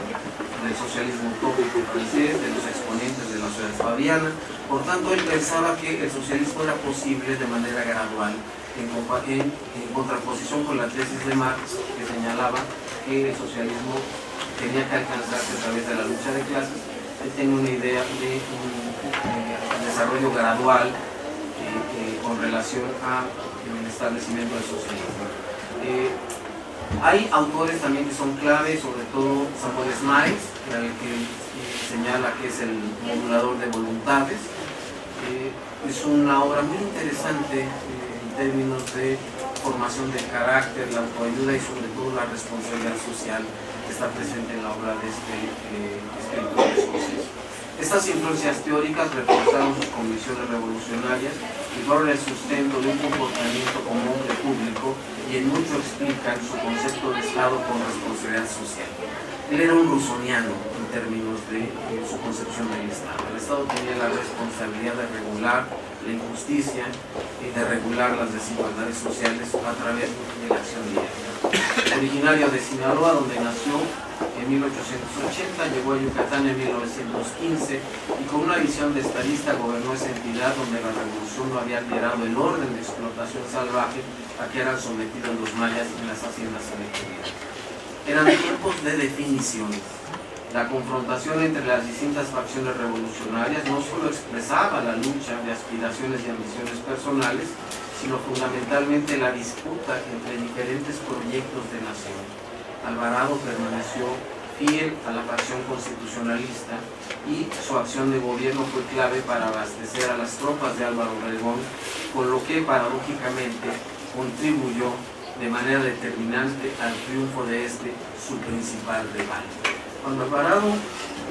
del socialismo utópico francés, de los exponentes de la sociedad fabiana. Por tanto, él pensaba que el socialismo era posible de manera gradual, en contraposición con la tesis de Marx, que señalaba que el socialismo tenía que alcanzarse a través de la lucha de clases. Él tenía una idea de un desarrollo gradual con relación al establecimiento del socialismo. Hay autores también que son clave, sobre todo Samuel Smiles, que señala que es el modulador de voluntades. Es una obra muy interesante en términos de formación del carácter, la autoayuda y sobre todo la responsabilidad social que está presente en la obra de este escritor escocés. Estas influencias teóricas reforzaron sus convicciones revolucionarias y fueron el sustento de un comportamiento como hombre público y en mucho explican su concepto de Estado con responsabilidad social. Él era un rusoniano en términos de su concepción del Estado. El Estado tenía la responsabilidad de regular la injusticia y de regular las desigualdades sociales a través de la acción diaria. Originario de Sinaloa, donde nació en 1880, llegó a Yucatán en 1915 y con una visión de estadista gobernó esa entidad donde la revolución no había alterado el orden de explotación salvaje a que eran sometidos los mayas en las haciendas seleccionadas. Eran tiempos de definiciones. La confrontación entre las distintas facciones revolucionarias no solo expresaba la lucha de aspiraciones y ambiciones personales, sino fundamentalmente la disputa entre diferentes proyectos de nación. Alvarado permaneció fiel a la facción constitucionalista y su acción de gobierno fue clave para abastecer a las tropas de Álvaro Obregón, con lo que paradójicamente contribuyó de manera determinante al triunfo de su principal rival. Cuando Alvarado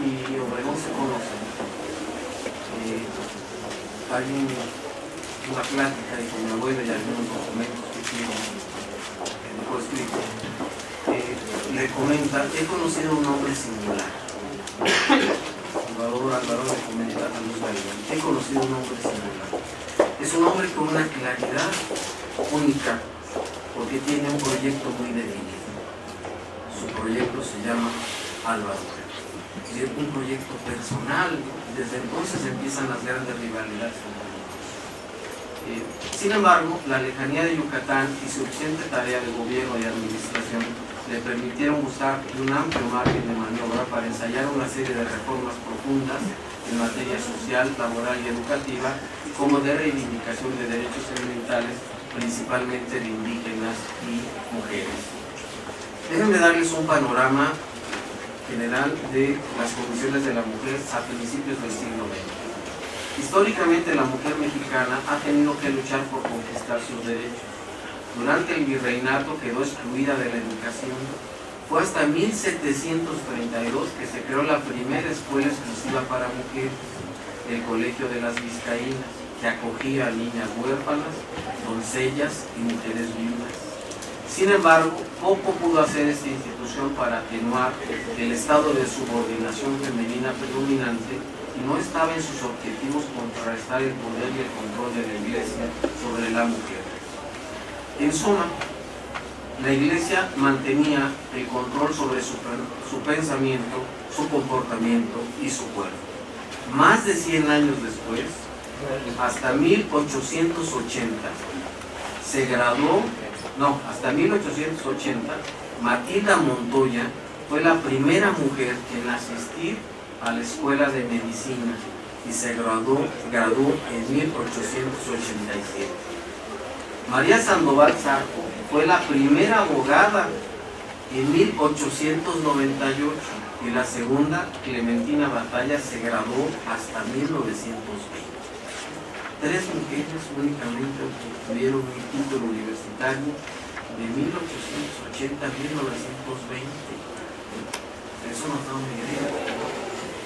y Obregón se conocen, hay una plática y con mi abuelo y algunos documentos que tiene por escrito, le comenta: he conocido a un hombre singular. Alvarado le comenta a Luz Galván: he conocido a un hombre singular. Es un hombre con una claridad única, porque tiene un proyecto muy definido. Su proyecto se llama Álvaro. Es decir, un proyecto personal. Desde entonces empiezan las grandes rivalidades entre ellos. Sin embargo, la lejanía de Yucatán y suficiente tarea de gobierno y administración le permitieron gozar de un amplio margen de maniobra para ensayar una serie de reformas profundas en materia social, laboral y educativa, como de reivindicación de derechos elementales, principalmente de indígenas y mujeres. Déjenme darles un panorama general de las condiciones de la mujer a principios del siglo XX. Históricamente la mujer mexicana ha tenido que luchar por conquistar sus derechos. Durante el virreinato quedó excluida de la educación. Fue hasta 1732 que se creó la primera escuela exclusiva para mujeres, el Colegio de las Vizcaínas, que acogía a niñas huérfanas, doncellas y mujeres viudas. Sin embargo, poco pudo hacer esta institución para atenuar el estado de subordinación femenina predominante y no estaba en sus objetivos contrarrestar el poder y el control de la Iglesia sobre la mujer. En suma, la Iglesia mantenía el control sobre su pensamiento, su comportamiento y su cuerpo. Más de 100 años después, hasta 1880, hasta 1880, Matilda Montoya fue la primera mujer en asistir a la escuela de medicina y se graduó en 1887. María Sandoval Zarco fue la primera abogada en 1898 y la segunda, Clementina Batalla, se graduó hasta 1920. 3 mujeres únicamente obtuvieron un título universitario de 1880 a 1920. Eso nos da una idea.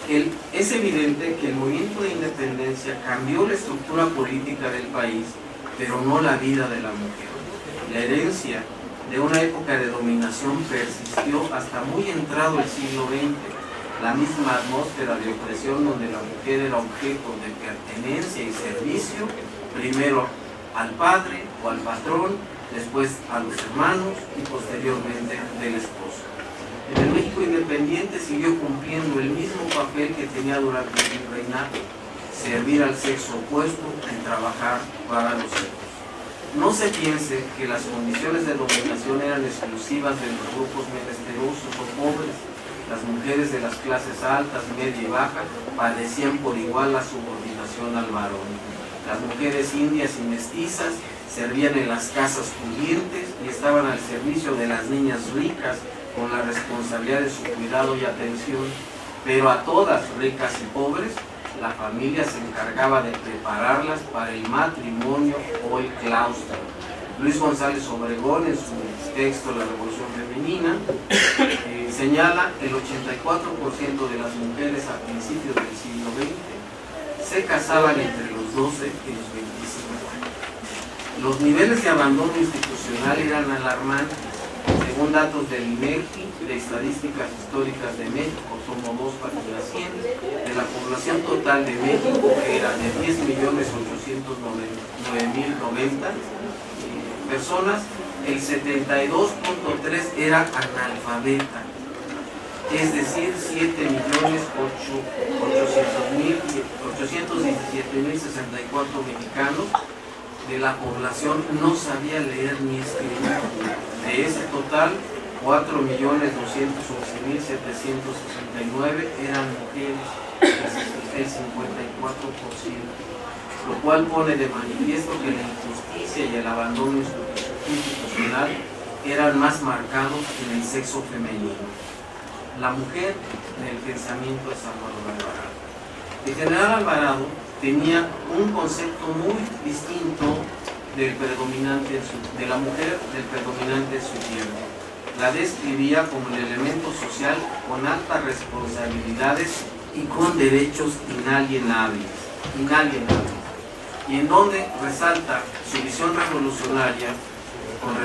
Es evidente que el movimiento de independencia cambió la estructura política del país, pero no la vida de la mujer. La herencia de una época de dominación persistió hasta muy entrado el siglo XX. La misma atmósfera de opresión donde la mujer era objeto de pertenencia y servicio, primero al padre o al patrón, después a los hermanos y posteriormente del esposo. En el México independiente siguió cumpliendo el mismo papel que tenía durante el virreinato, servir al sexo opuesto y trabajar para los hijos. No se piense que las condiciones de dominación eran exclusivas de los grupos menesterosos o pobres. Las mujeres de las clases altas, media y baja padecían por igual la subordinación al varón. Las mujeres indias y mestizas servían en las casas pudientes y estaban al servicio de las niñas ricas con la responsabilidad de su cuidado y atención. Pero a todas, ricas y pobres, la familia se encargaba de prepararlas para el matrimonio o el claustro. Luis González Obregón, en su texto La Revolución Femenina, señala que el 84% de las mujeres a principios del siglo XX se casaban entre los 12 y los 25 años. Los niveles de abandono institucional eran alarmantes. Según datos del INEGI, de Estadísticas Históricas de México, tomo 2, página 100, de la población total de México, que era de 10.809.090 personas, el 72.3 era analfabeta, es decir, 7.817.064 mexicanos de la población no sabía leer ni escribir. De ese total, 4.211.769 eran mujeres, el 54%, lo cual pone de manifiesto que la injusticia y el abandono institucional eran más marcados en el sexo femenino. La mujer en el pensamiento de Salvador Alvarado. El general Alvarado tenía un concepto muy distinto de la mujer del predominante en su tiempo. La describía como el elemento social con altas responsabilidades y con derechos inalienables, y en donde resalta su visión revolucionaria con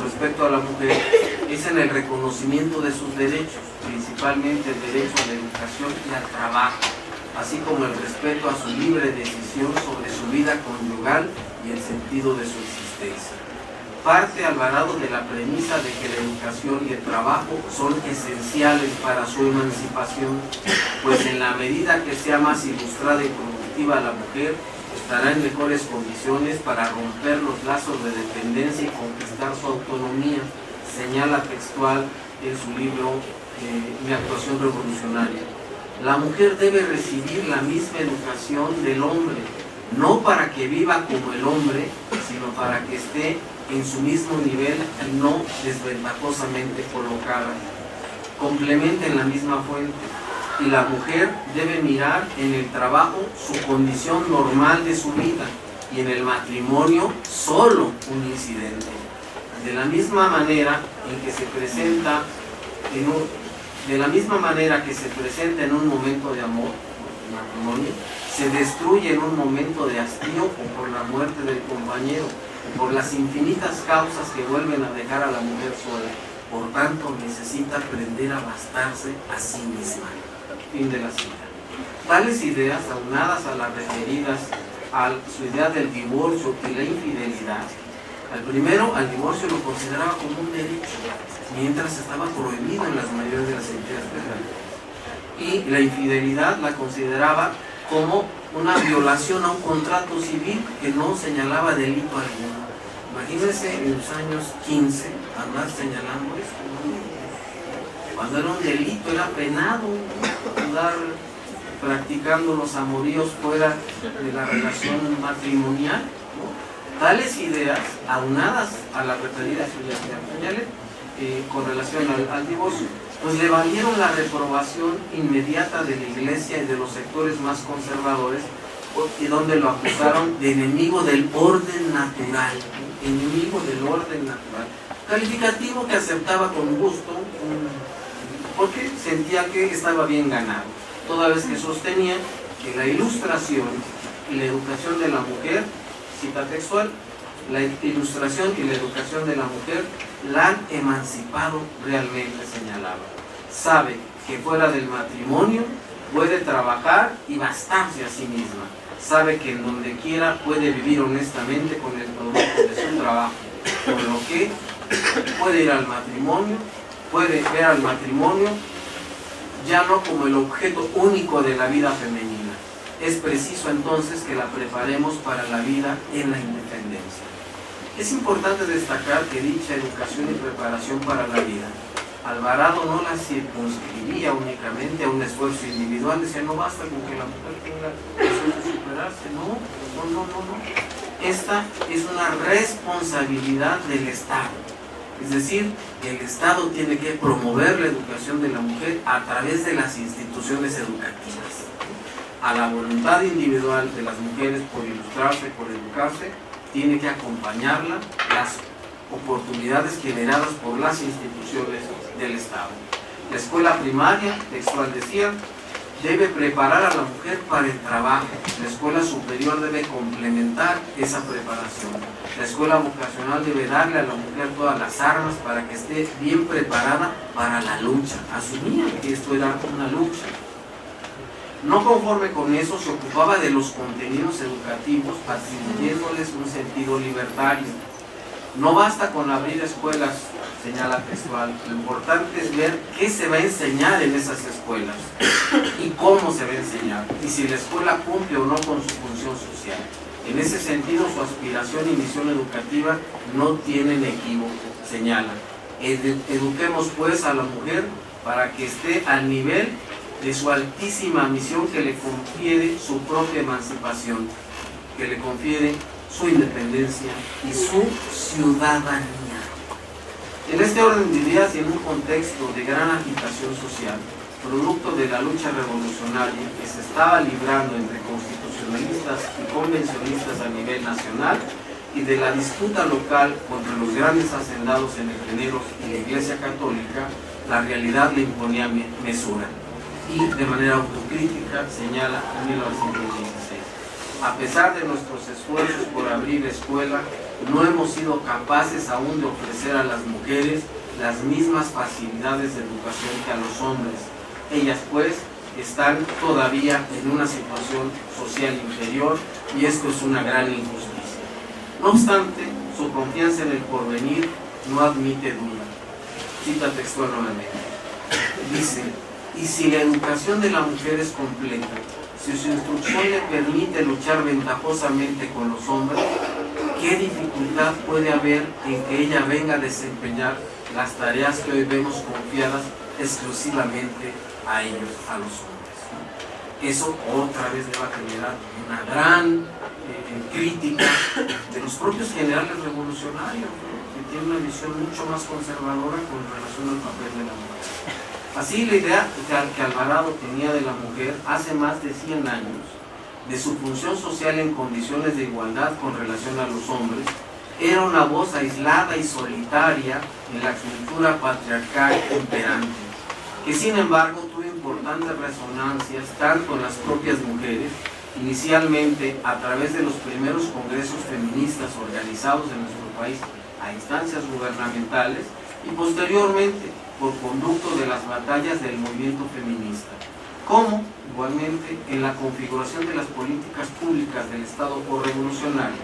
respecto a la mujer es en el reconocimiento de sus derechos, principalmente el derecho a la educación y al trabajo, así como el respeto a su libre decisión sobre su vida conyugal y el sentido de su existencia. Parte Alvarado de la premisa de que la educación y el trabajo son esenciales para su emancipación, pues en la medida que sea más ilustrada y productiva la mujer, estará en mejores condiciones para romper los lazos de dependencia y conquistar su autonomía, señala textual en su libro Mi actuación revolucionaria. La mujer debe recibir la misma educación del hombre, no para que viva como el hombre, sino para que esté en su mismo nivel y no desventajosamente colocada. Complementen la misma fuente. Y la mujer debe mirar en el trabajo su condición normal de su vida y en el matrimonio solo un incidente. De la misma manera que se presenta en un momento de amor, matrimonio, se destruye en un momento de hastío o por la muerte del compañero, o por las infinitas causas que vuelven a dejar a la mujer sola. Por tanto, necesita aprender a bastarse a sí misma. Fin de la cita. Tales ideas, aunadas a las referidas a su idea del divorcio y la infidelidad, al divorcio lo consideraba como un derecho, mientras estaba prohibido en las mayores de las entidades federales. Y la infidelidad la consideraba como una violación a un contrato civil que no señalaba delito alguno. Imagínense en los años 15 andar señalando esto. Cuando era un delito, era penado andar practicando los amoríos fuera de la relación matrimonial, ¿no? Tales ideas, aunadas a las referidas señales con relación al divorcio, pues le valieron la reprobación inmediata de la Iglesia y de los sectores más conservadores, y donde lo acusaron de enemigo del orden natural, calificativo que aceptaba con gusto, porque sentía que estaba bien ganado. toda vez que sostenía que la ilustración y la educación de la mujer, cita textual, la ilustración y la educación de la mujer la han emancipado realmente, señalaba. Sabe que fuera del matrimonio puede trabajar y bastarse a sí misma. Sabe que en donde quiera puede vivir honestamente con el producto de su trabajo, por lo que puede ir al matrimonio, puede ver al matrimonio ya no como el objeto único de la vida femenina. Es preciso entonces que la preparemos para la vida en la independencia. Es importante destacar que dicha educación y preparación para la vida, Alvarado no la circunscribía únicamente a un esfuerzo individual, decía no basta con que la mujer tenga deseo de superarse, no. Esta es una responsabilidad del Estado, es decir, el Estado tiene que promover la educación de la mujer a través de las instituciones educativas. A la voluntad individual de las mujeres por ilustrarse, por educarse, tiene que acompañarla las oportunidades generadas por las instituciones del Estado. La escuela primaria, textual decía, debe preparar a la mujer para el trabajo. La escuela superior debe complementar esa preparación. La escuela vocacional debe darle a la mujer todas las armas para que esté bien preparada para la lucha. Asumía que esto era una lucha. No conforme con eso, se ocupaba de los contenidos educativos, atribuyéndoles un sentido libertario. No basta con abrir escuelas, señala textual, lo importante es ver qué se va a enseñar en esas escuelas y cómo se va a enseñar, y si la escuela cumple o no con su función social. En ese sentido, su aspiración y misión educativa no tienen equívoco, señala. Eduquemos pues a la mujer para que esté al nivel de su altísima misión que le confiere su propia emancipación, que le confiere su independencia y su ciudadanía. En este orden de ideas y en un contexto de gran agitación social, producto de la lucha revolucionaria que se estaba librando entre constitucionalistas y convencionistas a nivel nacional y de la disputa local contra los grandes hacendados energeneros y la Iglesia Católica, la realidad le imponía mesura y de manera autocrítica señala en 1916. A pesar de nuestros esfuerzos por abrir escuela, no hemos sido capaces aún de ofrecer a las mujeres las mismas facilidades de educación que a los hombres. Ellas pues están todavía en una situación social inferior y esto es una gran injusticia. No obstante, su confianza en el porvenir no admite duda. Cita textual nuevamente. Dice, y si la educación de la mujer es completa, si su instrucción le permite luchar ventajosamente con los hombres, ¿qué dificultad puede haber en que ella venga a desempeñar las tareas que hoy vemos confiadas exclusivamente a ellos, a los hombres? Eso otra vez le va a generar una gran crítica de los propios generales revolucionarios, que tienen una visión mucho más conservadora con relación al papel de la mujer. Así, la idea que Alvarado tenía de la mujer hace más de 100 años, de su función social en condiciones de igualdad con relación a los hombres, era una voz aislada y solitaria en la cultura patriarcal imperante, que sin embargo tuvo importantes resonancias tanto en las propias mujeres, inicialmente a través de los primeros congresos feministas organizados en nuestro país a instancias gubernamentales y posteriormente por conducto de las batallas del movimiento feminista, como igualmente en la configuración de las políticas públicas del Estado revolucionario,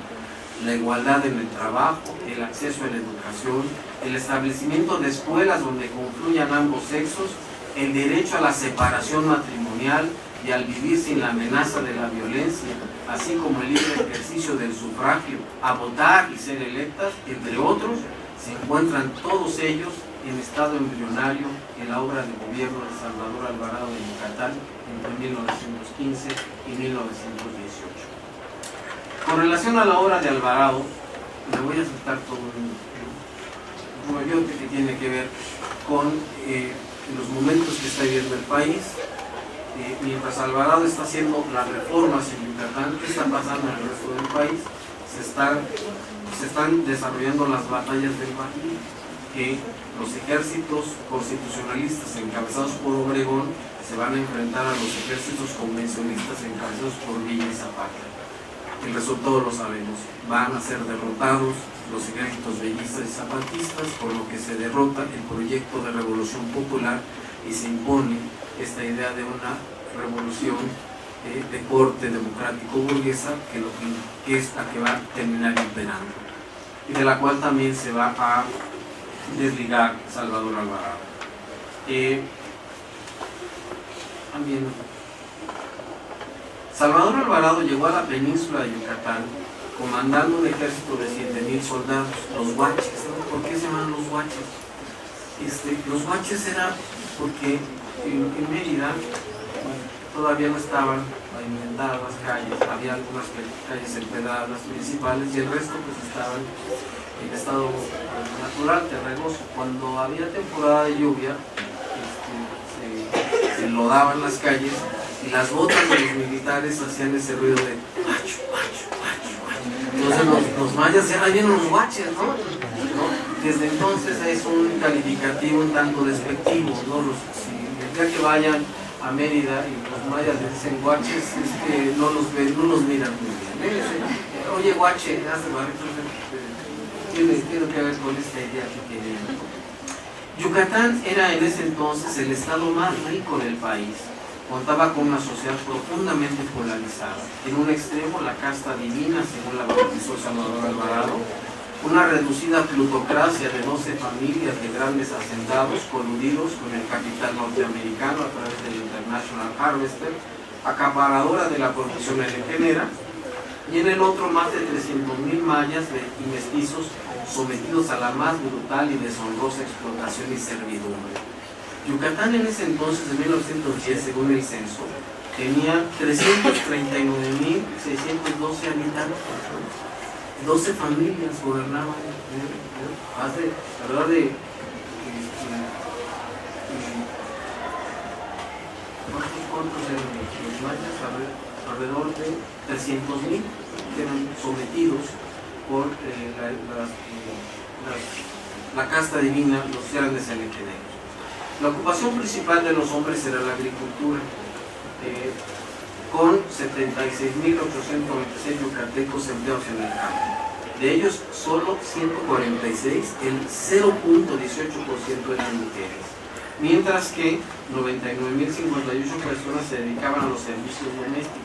la igualdad en el trabajo, el acceso a la educación, el establecimiento de escuelas donde confluyan ambos sexos, el derecho a la separación matrimonial y al vivir sin la amenaza de la violencia, así como el libre ejercicio del sufragio, a votar y ser electas, entre otros, se encuentran todos ellos en estado embrionario en la obra de gobierno de Salvador Alvarado de Yucatán entre 1915 y 1918. Con relación a la obra de Alvarado, le voy a citar todo un rollote que tiene que ver con los momentos que está viviendo el país. Mientras Alvarado está haciendo las reformas en Yucatán, ¿qué está pasando en el resto del país? Se están desarrollando las batallas del Bajío, que los ejércitos constitucionalistas encabezados por Obregón se van a enfrentar a los ejércitos convencionistas encabezados por Villa y Zapata. El resultado lo sabemos, van a ser derrotados los ejércitos villistas y zapatistas, por lo que se derrota el proyecto de revolución popular y se impone esta idea de una revolución de corte democrático burguesa, que es la que va a terminar imperando, y de la cual también se va a desligar Salvador Alvarado. También Salvador Alvarado llegó a la península de Yucatán comandando un ejército de 7,000 soldados, los huaches. ¿Por qué se llaman los huaches? Los huaches era porque en Mérida todavía no estaban pavimentadas las calles, había algunas calles empedradas principales y el resto pues estaban en estado natural, terremoso. Cuando había temporada de lluvia, se enlodaban las calles y las botas de los militares hacían ese ruido de guacho, guacho, guacho, guacho. Entonces los mayas ya vienen los guaches, ¿no? Desde entonces es un calificativo un tanto despectivo, ¿no? El día que vayan a Mérida y los mayas les dicen guaches, no los miran muy bien. Oye, guache, tiene que ver con esta idea que tienen. Yucatán era en ese entonces el estado más rico del país. Contaba con una sociedad profundamente polarizada. En un extremo, la casta divina, según la bautizó Salvador Alvarado, una reducida plutocracia de 12 familias de grandes hacendados coludidos con el capital norteamericano a través del International Harvester, acaparadora de la producción henequenera, y en el otro más de 300,000 mayas y mestizos sometidos a la más brutal y deshonrosa explotación y servidumbre. Yucatán en ese entonces, en 1910, según el censo, tenía 339,612 habitantes. 12 familias gobernaban, alrededor de ¿cuántos eran los mayas? Alrededor de 300,000 que eran sometidos por la casta divina, los grandes henequeneros. La ocupación principal de los hombres era la agricultura, con 76,896 yucatecos empleados en el campo. De ellos, solo 146, el 0.18% eran mujeres, mientras que 99,058 personas se dedicaban a los servicios domésticos.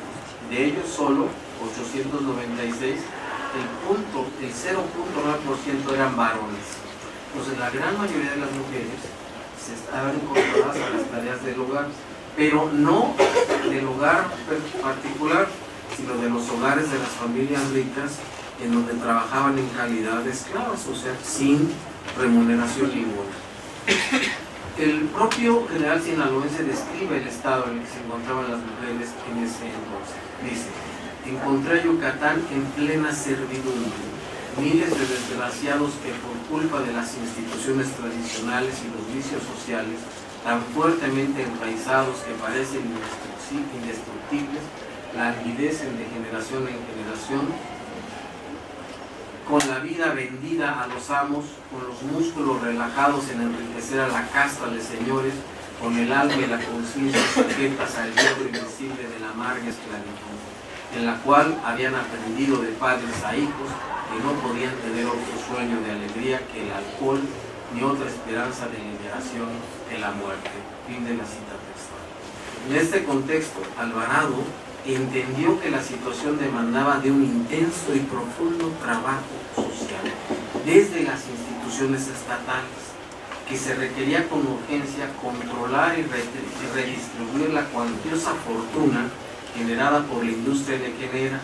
De ellos, solo 896, el 0.9% eran varones. Entonces, la gran mayoría de las mujeres se estaban incorporadas a las tareas del hogar, pero no del hogar particular, sino de los hogares de las familias ricas, en donde trabajaban en calidad de esclavas, o sea, sin remuneración ninguna. El propio general sinaloense describe el estado en el que se encontraban las mujeres en ese entonces. Dice: encontré a Yucatán en plena servidumbre, miles de desgraciados que por culpa de las instituciones tradicionales y los vicios sociales tan fuertemente enraizados que parecen indestructibles, la languidecen de generación en generación, con la vida vendida a los amos, con los músculos relajados en enriquecer a la casta de señores, con el alma y la conciencia sujetas al hierro invisible de la amarga esclavitud, en la cual habían aprendido de padres a hijos que no podían tener otro sueño de alegría que el alcohol, ni otra esperanza de liberación que la muerte. Fin de la cita textual. En este contexto, Alvarado entendió que la situación demandaba de un intenso y profundo trabajo social desde las instituciones estatales, que se requería con urgencia controlar y redistribuir la cuantiosa fortuna generada por la industria henequenera,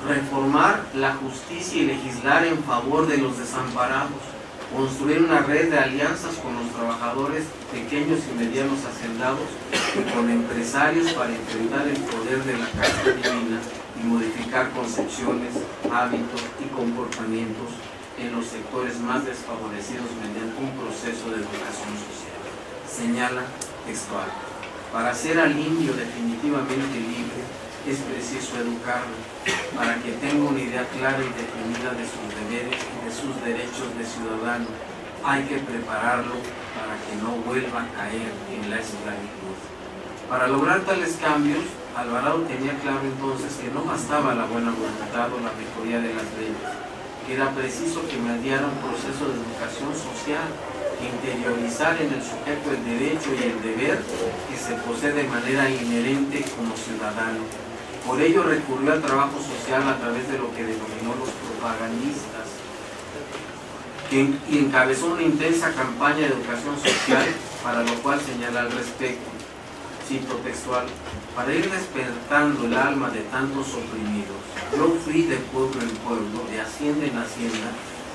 reformar la justicia y legislar en favor de los desamparados, construir una red de alianzas con los trabajadores pequeños y medianos hacendados y con empresarios para enfrentar el poder de la casta divina y modificar concepciones, hábitos y comportamientos en los sectores más desfavorecidos mediante un proceso de educación social. Señala textual: para ser al indio definitivamente libre es preciso educarlo para que tenga una idea clara y definida de sus deberes y de sus derechos de ciudadano, hay que prepararlo para que no vuelva a caer en la esclavitud. Para lograr tales cambios, Alvarado tenía claro entonces que no bastaba la buena voluntad o la mejoría de las leyes, que era preciso que mediara un proceso de educación social, que interiorizara en el sujeto el derecho y el deber que se posee de manera inherente como ciudadano. Por ello recurrió al trabajo social a través de lo que denominó los propagandistas, y encabezó una intensa campaña de educación social, para lo cual señala al respecto, cito textual: para ir despertando el alma de tantos oprimidos, yo fui de pueblo en pueblo, de hacienda en hacienda,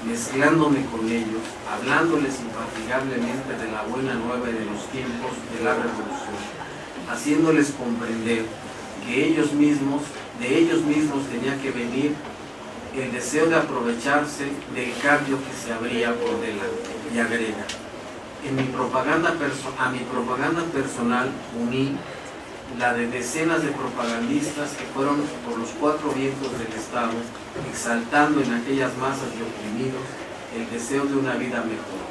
mezclándome con ellos, hablándoles infatigablemente de la buena nueva y de los tiempos de la revolución, haciéndoles comprender que de ellos mismos tenía que venir el deseo de aprovecharse del cambio que se abría por delante. Y agrega: a mi propaganda personal uní la de decenas de propagandistas que fueron por los cuatro vientos del Estado, exaltando en aquellas masas de oprimidos el deseo de una vida mejor.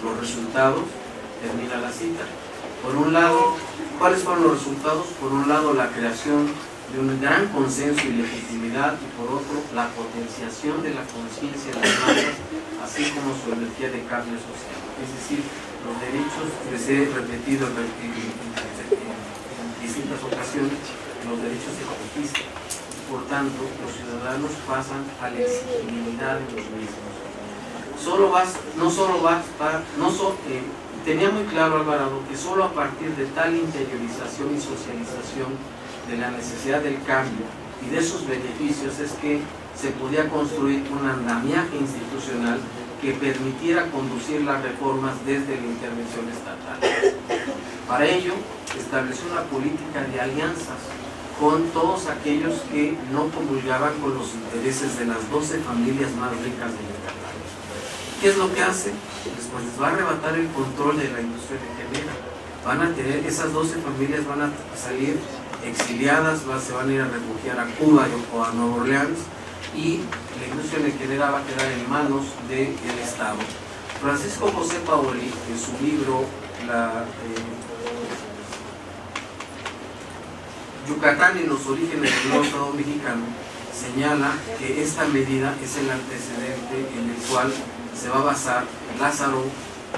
Los resultados, termina la cita. Por un lado, ¿cuáles fueron los resultados? Por un lado, la creación de un gran consenso y legitimidad, y por otro, la potenciación de la conciencia de las masas, así como su energía de cambio social. Es decir, los derechos, les he repetido en distintas ocasiones, los derechos se conquistan. Por tanto, los ciudadanos pasan a la exigibilidad de los mismos. Tenía muy claro Alvarado que solo a partir de tal interiorización y socialización de la necesidad del cambio y de sus beneficios es que se podía construir un andamiaje institucional que permitiera conducir las reformas desde la intervención estatal. Para ello, estableció una política de alianzas con todos aquellos que no comulgaban con los intereses de las 12 familias más ricas de Yucatán. ¿Qué es lo que hace? Pues les va a arrebatar el control de la industria nequenera. Esas 12 familias van a salir exiliadas, se van a ir a refugiar a Cuba o a Nueva Orleans, y la industria nequenera va a quedar en manos del Estado. Francisco José Paoli, en su libro Yucatán y los orígenes del nuevo Estado mexicano, señala que esta medida es el antecedente en el cual se va a basar Lázaro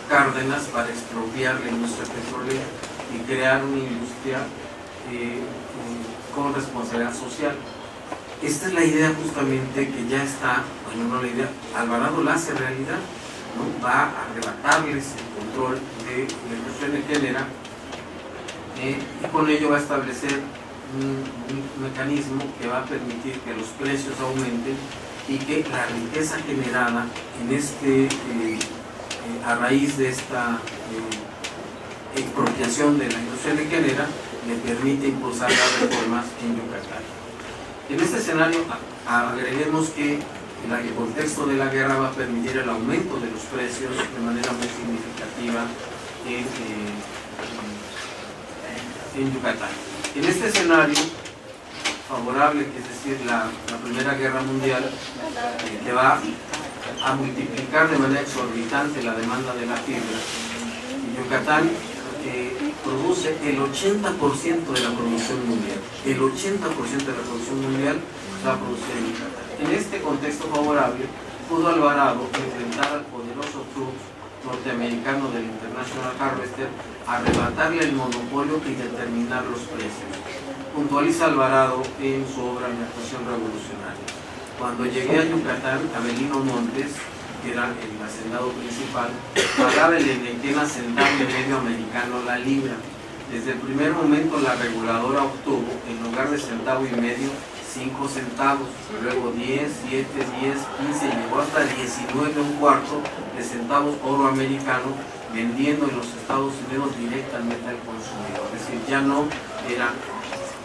Cárdenas para expropiar la industria petrolera y crear una industria con responsabilidad social. Esta es la idea justamente que ya está, bueno, no la idea, Alvarado la hace realidad, ¿no? Va a arrebatarles el control de la industria nequenera, y con ello va a establecer un mecanismo que va a permitir que los precios aumenten y que la riqueza generada a raíz de esta expropiación de la industria nequenera le permite impulsar las reformas en Yucatán. En este escenario agreguemos que el contexto de la guerra va a permitir el aumento de los precios de manera muy significativa en Yucatán. En este escenario favorable, que es decir, la Primera Guerra Mundial, que va a multiplicar de manera exorbitante la demanda de la fibra, y Yucatán produce el 80% de la producción mundial. El 80% de la producción mundial va a producir en Yucatán. En este contexto favorable, pudo Alvarado enfrentar al poderoso club norteamericano del International Harvester, arrebatarle el monopolio y determinar los precios. Puntualiza Alvarado en su obra La Actuación Revolucionaria: cuando llegué a Yucatán, Avelino Montes, que era el hacendado principal, pagaba el enequén a centavo y medio americano la libra. Desde el primer momento la reguladora obtuvo, en lugar de centavo y medio, 5 centavos, luego 10, 7, 10, 15, llegó hasta 19 un cuarto de centavos oro americano, vendiendo en los Estados Unidos directamente al consumidor. Es decir, ya no era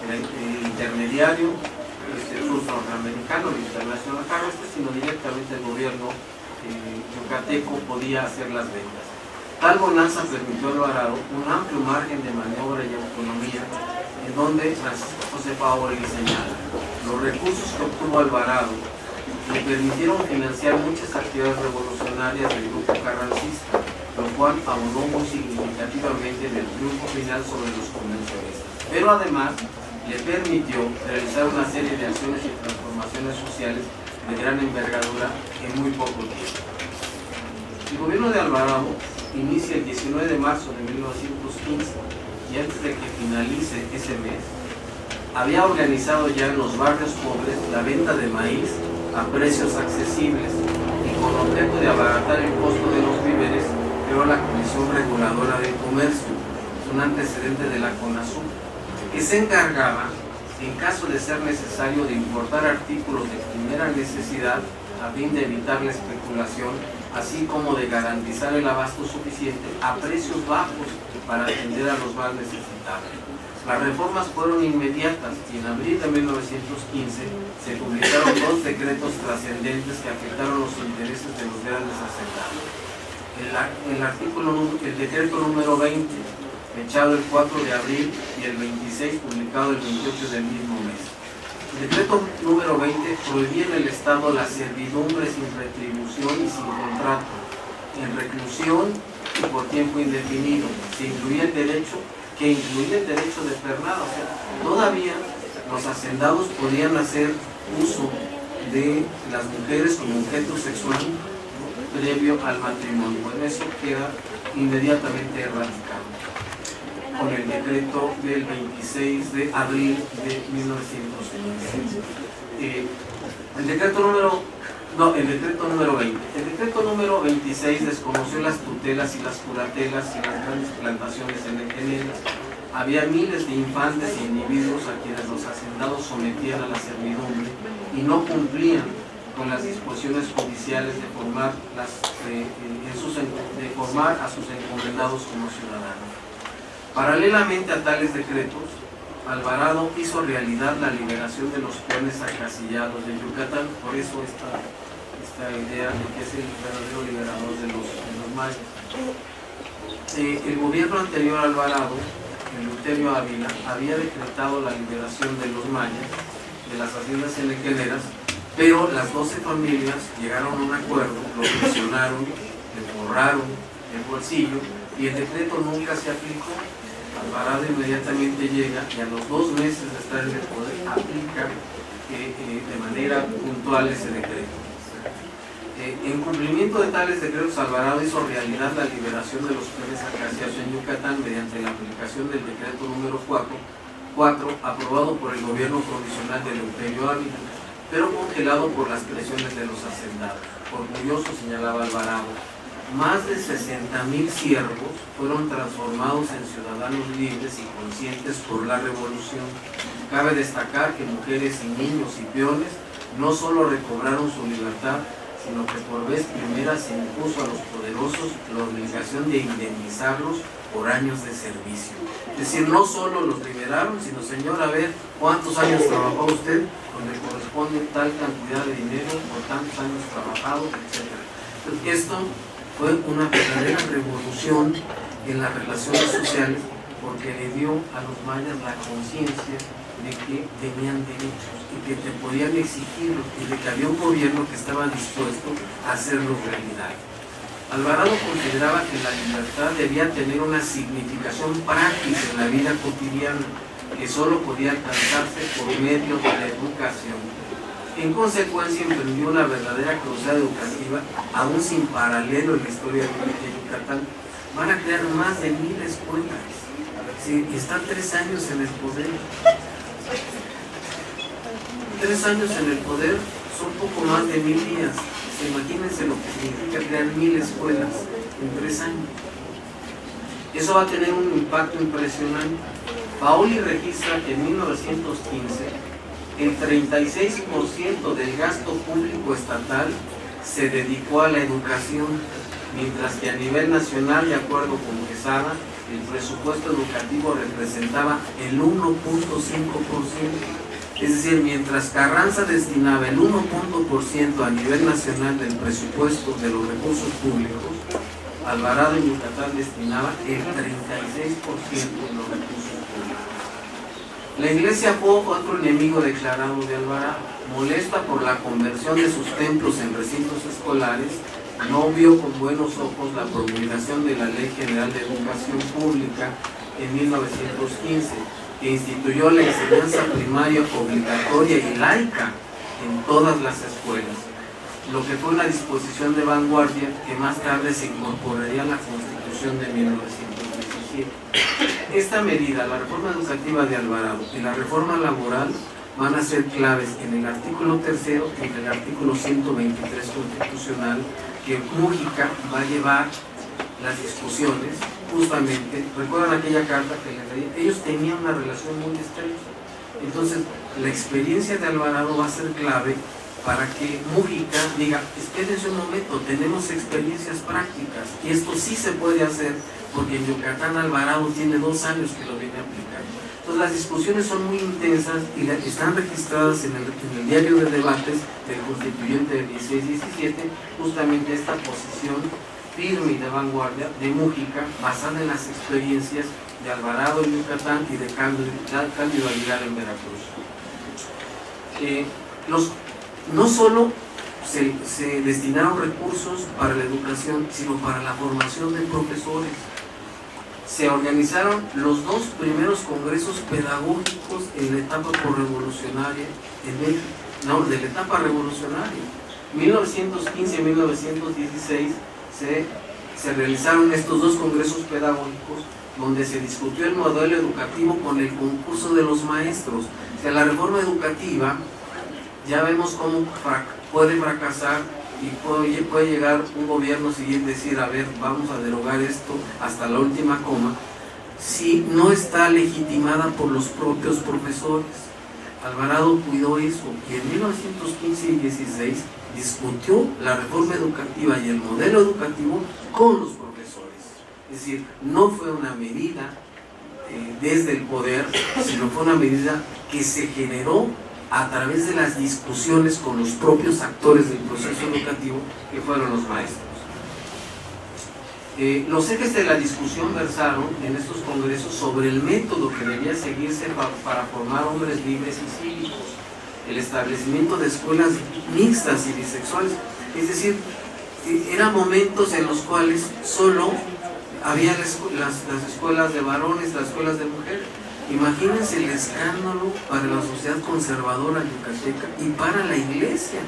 el intermediario, el norteamericano, el International Harvester, sino directamente el gobierno yucateco podía hacer las ventas. Tal bonanza permitió a Alvarado un amplio margen de maniobra y autonomía, en donde Francisco José Paoli señala: los recursos que obtuvo Alvarado le permitieron financiar muchas actividades revolucionarias del grupo carrancista, lo cual abonó muy significativamente en el triunfo final sobre los convencionistas. Pero además le permitió realizar una serie de acciones y transformaciones sociales de gran envergadura en muy poco tiempo. El gobierno de Alvarado inicia el 19 de marzo de 1915 y antes de que finalice ese mes, había organizado ya en los barrios pobres la venta de maíz a precios accesibles y con objeto de abaratar el costo de los víveres, creó la Comisión Reguladora del Comercio, un antecedente de la CONASUR, que se encargaba, en caso de ser necesario, de importar artículos de primera necesidad a fin de evitar la especulación, así como de garantizar el abasto suficiente a precios bajos para atender a los más necesitados. Las reformas fueron inmediatas y en abril de 1915 se publicaron dos decretos trascendentes que afectaron los intereses de los grandes hacendados. El decreto número 20, fechado el 4 de abril, y el 26, publicado el 28 del mismo mes. El decreto número 20 prohibía en el Estado la servidumbre sin retribución y sin contrato, en reclusión y por tiempo indefinido. Se incluía el derecho de pernada, o sea, todavía los hacendados podían hacer uso de las mujeres como objeto sexual previo al matrimonio. Bueno, eso queda inmediatamente erradicado con el decreto del 26 de abril de 1915. El decreto número 20. El decreto número 26 desconoció las tutelas y las curatelas y las grandes plantaciones en ellas. Había miles de infantes e individuos a quienes los hacendados sometían a la servidumbre y no cumplían con las disposiciones judiciales de formar a sus encomendados como ciudadanos. Paralelamente a tales decretos, Alvarado hizo realidad la liberación de los peones acasillados de Yucatán, por eso esta idea de que es el verdadero liberador de los mayas. El gobierno anterior a Alvarado, Eleuterio Ávila, había decretado la liberación de los mayas, de las haciendas henequeneras, pero las 12 familias llegaron a un acuerdo, lo presionaron, le forraron el bolsillo y el decreto nunca se aplicó. Alvarado inmediatamente llega y a los 2 meses de estar en el poder aplica de manera puntual ese decreto. En cumplimiento de tales decretos, Alvarado hizo realidad la liberación de los peones acaciados en Yucatán mediante la aplicación del decreto número 4, aprobado por el gobierno provisional de Eleuterio Ávila, pero congelado por las presiones de los hacendados. Orgulloso, señalaba Alvarado, más de 60,000 siervos fueron transformados en ciudadanos libres y conscientes por la revolución. Cabe destacar que mujeres y niños y peones no solo recobraron su libertad, sino que por vez primera se impuso a los poderosos la obligación de indemnizarlos por años de servicio. Es decir, no solo los liberaron, sino, señor, a ver cuántos años trabajó usted, donde corresponde tal cantidad de dinero por tantos años trabajados, etc. Esto fue una verdadera revolución en las relaciones sociales, porque le dio a los mayas la conciencia de que tenían derechos y que te podían exigirlo, y de que había un gobierno que estaba dispuesto a hacerlo realidad. Alvarado consideraba que la libertad debía tener una significación práctica en la vida cotidiana, que solo podía alcanzarse por medio de la educación. En consecuencia, emprendió una verdadera cruzada educativa, aún sin paralelo en la historia de Yucatán. Van a crear más de 1,000 escuelas. Sí, están 3 años en el poder. 3 años en el poder son poco más de 1,000 días. Imagínense lo que significa crear 1,000 escuelas en 3 años. Eso va a tener un impacto impresionante. Paoli registra que en 1915 el 36% del gasto público estatal se dedicó a la educación, mientras que a nivel nacional, de acuerdo con Quesada, el presupuesto educativo representaba el 1.5%. Es decir, mientras Carranza destinaba el 1% a nivel nacional del presupuesto de los recursos públicos, Alvarado en Yucatán destinaba el 36% de los recursos públicos. La iglesia fue otro enemigo declarado de Alvarado. Molesta por la conversión de sus templos en recintos escolares, no vio con buenos ojos la promulgación de la Ley General de Educación Pública en 1915, que instituyó la enseñanza primaria obligatoria y laica en todas las escuelas, lo que fue una disposición de vanguardia que más tarde se incorporaría a la Constitución de 1917. Esta medida, la reforma educativa de Alvarado y la reforma laboral, van a ser claves en el artículo 3 y en el artículo 123 constitucional, que Múgica va a llevar las discusiones. Justamente, ¿recuerdan aquella carta que les leí? Ellos tenían una relación muy estrecha. Entonces, la experiencia de Alvarado va a ser clave para que Múgica diga, espérense un momento, tenemos experiencias prácticas y esto sí se puede hacer, porque en Yucatán Alvarado tiene 2 años que lo viene aplicando. Entonces las discusiones son muy intensas y están registradas en el diario de debates del constituyente del 16-17, justamente esta posición firme y de vanguardia de Múgica, basada en las experiencias de Alvarado en Yucatán y de Cándido Aguilar en Veracruz. No solo se destinaron recursos para la educación, sino para la formación de profesores. Se organizaron los 2 primeros congresos pedagógicos en la etapa revolucionaria en México, de la etapa revolucionaria. 1915 y 1916 se realizaron estos 2 congresos pedagógicos donde se discutió el modelo educativo con el concurso de los maestros. O sea, la reforma educativa, ya vemos cómo puede fracasar y puede llegar un gobierno siguiente y decir, a ver, vamos a derogar esto hasta la última coma, si no está legitimada por los propios profesores. Alvarado cuidó eso y en 1915 y 16 discutió la reforma educativa y el modelo educativo con los profesores. Es decir, no fue una medida desde el poder, sino fue una medida que se generó a través de las discusiones con los propios actores del proceso educativo, que fueron los maestros. Los ejes de la discusión versaron en estos congresos sobre el método que debía seguirse para formar hombres libres y cívicos, el establecimiento de escuelas mixtas y bisexuales. Es decir, eran momentos en los cuales solo había las escuelas de varones, las escuelas de mujeres. Imagínense el escándalo para la sociedad conservadora yucateca y para la iglesia.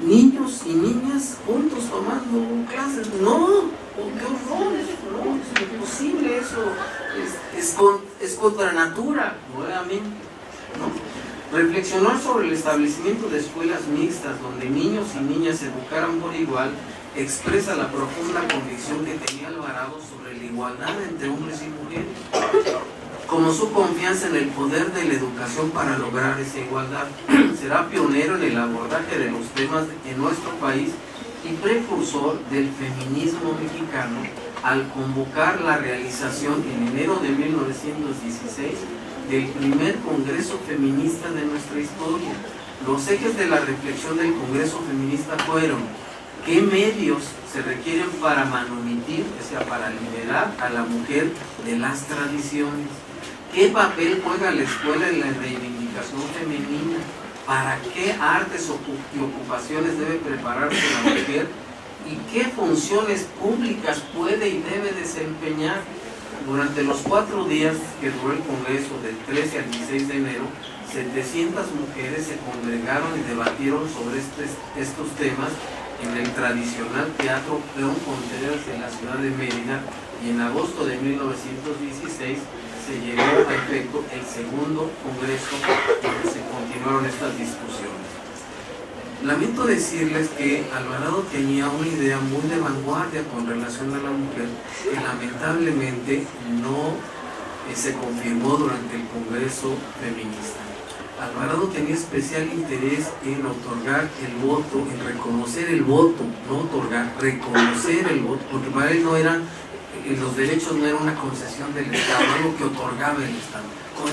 Niños y niñas juntos tomando clases. No, qué horror, no, es imposible eso, es contra natura, nuevamente, ¿no? Reflexionar sobre el establecimiento de escuelas mixtas donde niños y niñas se educaran por igual expresa la profunda convicción que tenía Alvarado sobre la igualdad entre hombres y mujeres, como su confianza en el poder de la educación para lograr esa igualdad. Será pionero en el abordaje de los temas en nuestro país y precursor del feminismo mexicano al convocar la realización en enero de 1916 del primer Congreso Feminista de nuestra historia. Los ejes de la reflexión del Congreso Feminista fueron: ¿qué medios se requieren para manomitir, o sea, para liberar a la mujer de las tradiciones? ¿Qué papel juega la escuela en la reivindicación femenina? ¿Para qué artes y ocupaciones debe prepararse la mujer? ¿Y qué funciones públicas puede y debe desempeñar? Durante los 4 días que duró el Congreso, del 13 al 16 de enero, 700 mujeres se congregaron y debatieron sobre estos temas en el tradicional Teatro León Contreras en la ciudad de Mérida, y en agosto de 1916 se llevó a efecto el segundo congreso donde se continuaron estas discusiones. Lamento decirles que Alvarado tenía una idea muy de vanguardia con relación a la mujer, que lamentablemente no se confirmó durante el Congreso Feminista. Alvarado tenía especial interés en otorgar el voto, en reconocer el voto, no otorgar, reconocer el voto, porque para él no eran, los derechos no eran una concesión del Estado, algo que otorgaba el Estado,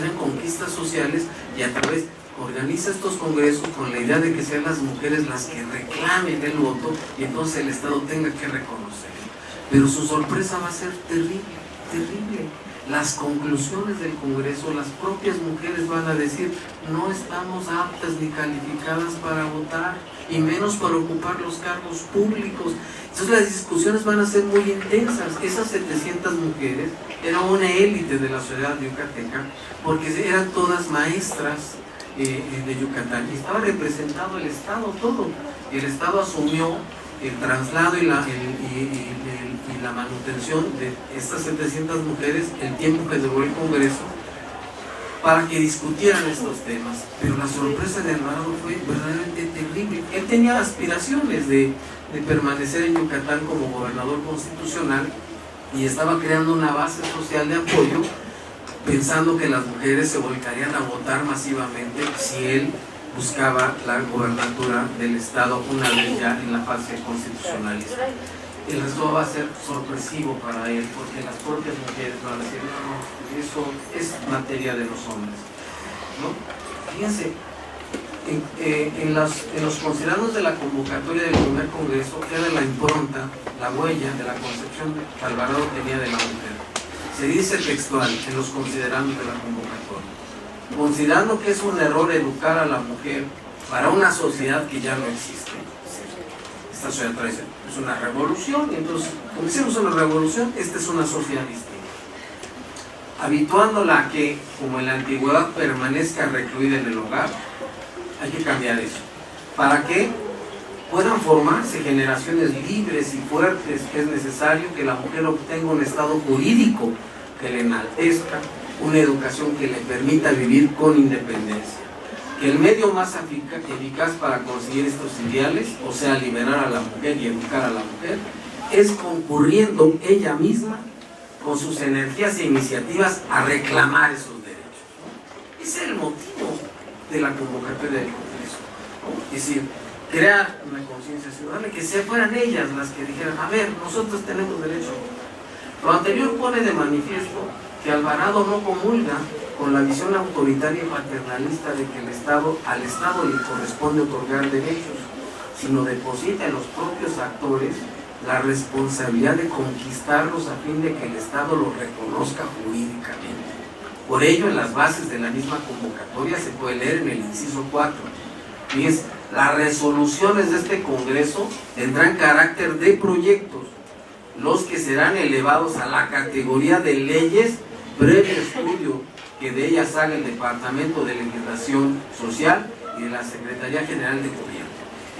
eran conquistas sociales, y a través organiza estos congresos con la idea de que sean las mujeres las que reclamen el voto y entonces el Estado tenga que reconocerlo. Pero su sorpresa va a ser terrible, terrible. las conclusiones del Congreso, las propias mujeres van a decir: no estamos aptas ni calificadas para votar, y menos para ocupar los cargos públicos. Entonces las discusiones van a ser muy intensas. Esas 700 mujeres eran una élite de la sociedad yucateca, porque eran todas maestras de Yucatán, y estaba representado el Estado todo. El Estado asumió el traslado y la manutención de estas 700 mujeres el tiempo que duró el Congreso, para que discutieran estos temas. Pero la sorpresa de Alvarado fue verdaderamente terrible. Él tenía aspiraciones de permanecer en Yucatán como gobernador constitucional, y estaba creando una base social de apoyo, pensando que las mujeres se volcarían a votar masivamente si él buscaba la gobernatura del Estado una vez ya en la fase constitucionalista. El resultado va a ser sorpresivo para él, porque las propias mujeres van a decir: no, eso es materia de los hombres, ¿no? Fíjense, en los considerados de la convocatoria del primer Congreso queda la impronta, la huella de la concepción que Alvarado tenía de la mujer. Se dice textual en los considerados de la convocatoria: considerando que es un error educar a la mujer para una sociedad que ya no existe. Esta sociedad tradicional es una revolución, y entonces, como hicimos una revolución, esta es una sociedad distinta. Habituándola a que, como en la antigüedad, permanezca recluida en el hogar, hay que cambiar eso, para que puedan formarse generaciones libres y fuertes. Que es necesario que la mujer obtenga un estado jurídico que le enaltezca, una educación que le permita vivir con independencia, que el medio más eficaz para conseguir estos ideales, o sea, liberar a la mujer y educar a la mujer, es concurriendo ella misma con sus energías e iniciativas a reclamar esos derechos. Ese es el motivo de la convocatoria del Congreso, ¿no? Es decir, crear una conciencia ciudadana, que se fueran ellas las que dijeran: a ver, nosotros tenemos derecho. Lo anterior pone de manifiesto que Alvarado no comulga con la visión autoritaria y paternalista de que al Estado le corresponde otorgar derechos, sino deposita en los propios actores la responsabilidad de conquistarlos a fin de que el Estado los reconozca jurídicamente. Por ello, en las bases de la misma convocatoria se puede leer en el inciso 4: fíjense, las resoluciones de este Congreso tendrán carácter de proyectos, los que serán elevados a la categoría de leyes previo estudio que de ellas haga el Departamento de Legislación Social y de la Secretaría General de Gobierno.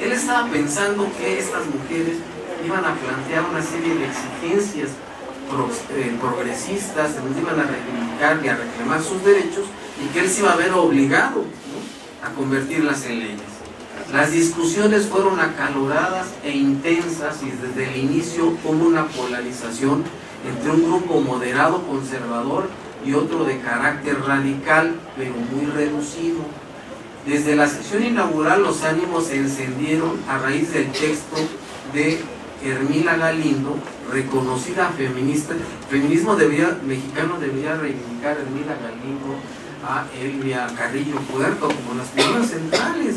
Él estaba pensando que estas mujeres iban a plantear una serie de exigencias progresistas, se nos iban a reivindicar y a reclamar sus derechos, y que él se iba a ver obligado, ¿no?, a convertirlas en leyes. Las discusiones fueron acaloradas e intensas, y desde el inicio hubo una polarización entre un grupo moderado conservador y otro de carácter radical, pero muy reducido. Desde la sesión inaugural los ánimos se encendieron a raíz del texto de Hermila Galindo, reconocida feminista. El feminismo mexicano debería reivindicar a Hermila Galindo, a Elvia Carrillo Puerto como las figuras centrales,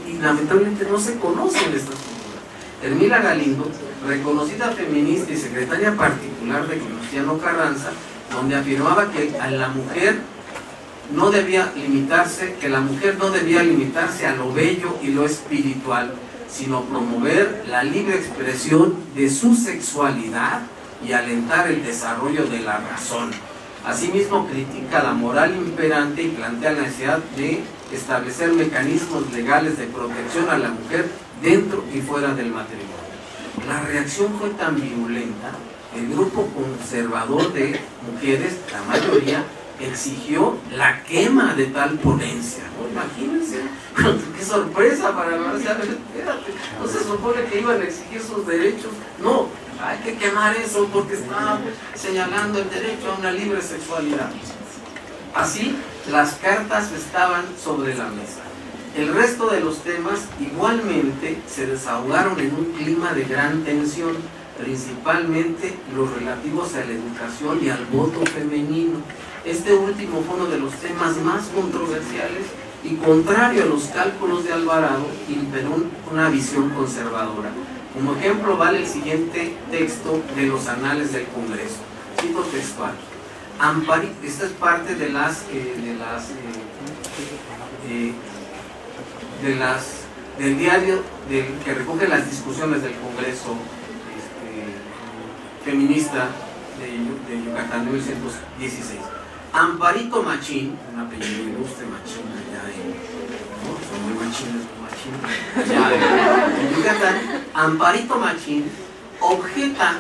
y lamentablemente no se conocen estas figuras. Hermila Galindo, reconocida feminista y secretaria particular de Venustiano Carranza, donde afirmaba que a la mujer no debía limitarse, a lo bello y lo espiritual, sino promover la libre expresión de su sexualidad y alentar el desarrollo de la razón. Asimismo, critica la moral imperante y plantea la necesidad de establecer mecanismos legales de protección a la mujer dentro y fuera del matrimonio. La reacción fue tan virulenta, el grupo conservador de mujeres, la mayoría, exigió la quema de tal ponencia. ¿No? Imagínense, qué sorpresa para la verdad. Espérate, no se supone que iban a exigir sus derechos. No, hay que quemar eso porque está señalando el derecho a una libre sexualidad. Así, las cartas estaban sobre la mesa. El resto de los temas igualmente se desahogaron en un clima de gran tensión, principalmente los relativos a la educación y al voto femenino. Este último fue uno de los temas más controversiales y, contrario a los cálculos de Alvarado, imperó una visión conservadora. Como ejemplo vale el siguiente texto de los anales del Congreso. Cito textual: esta es parte del diario que recoge las discusiones del Congreso feminista de Yucatán de 1916. Amparito Machín, un apellido ilustre, Machín, allá son muy machines, allá en Yucatán. Amparito Machín objeta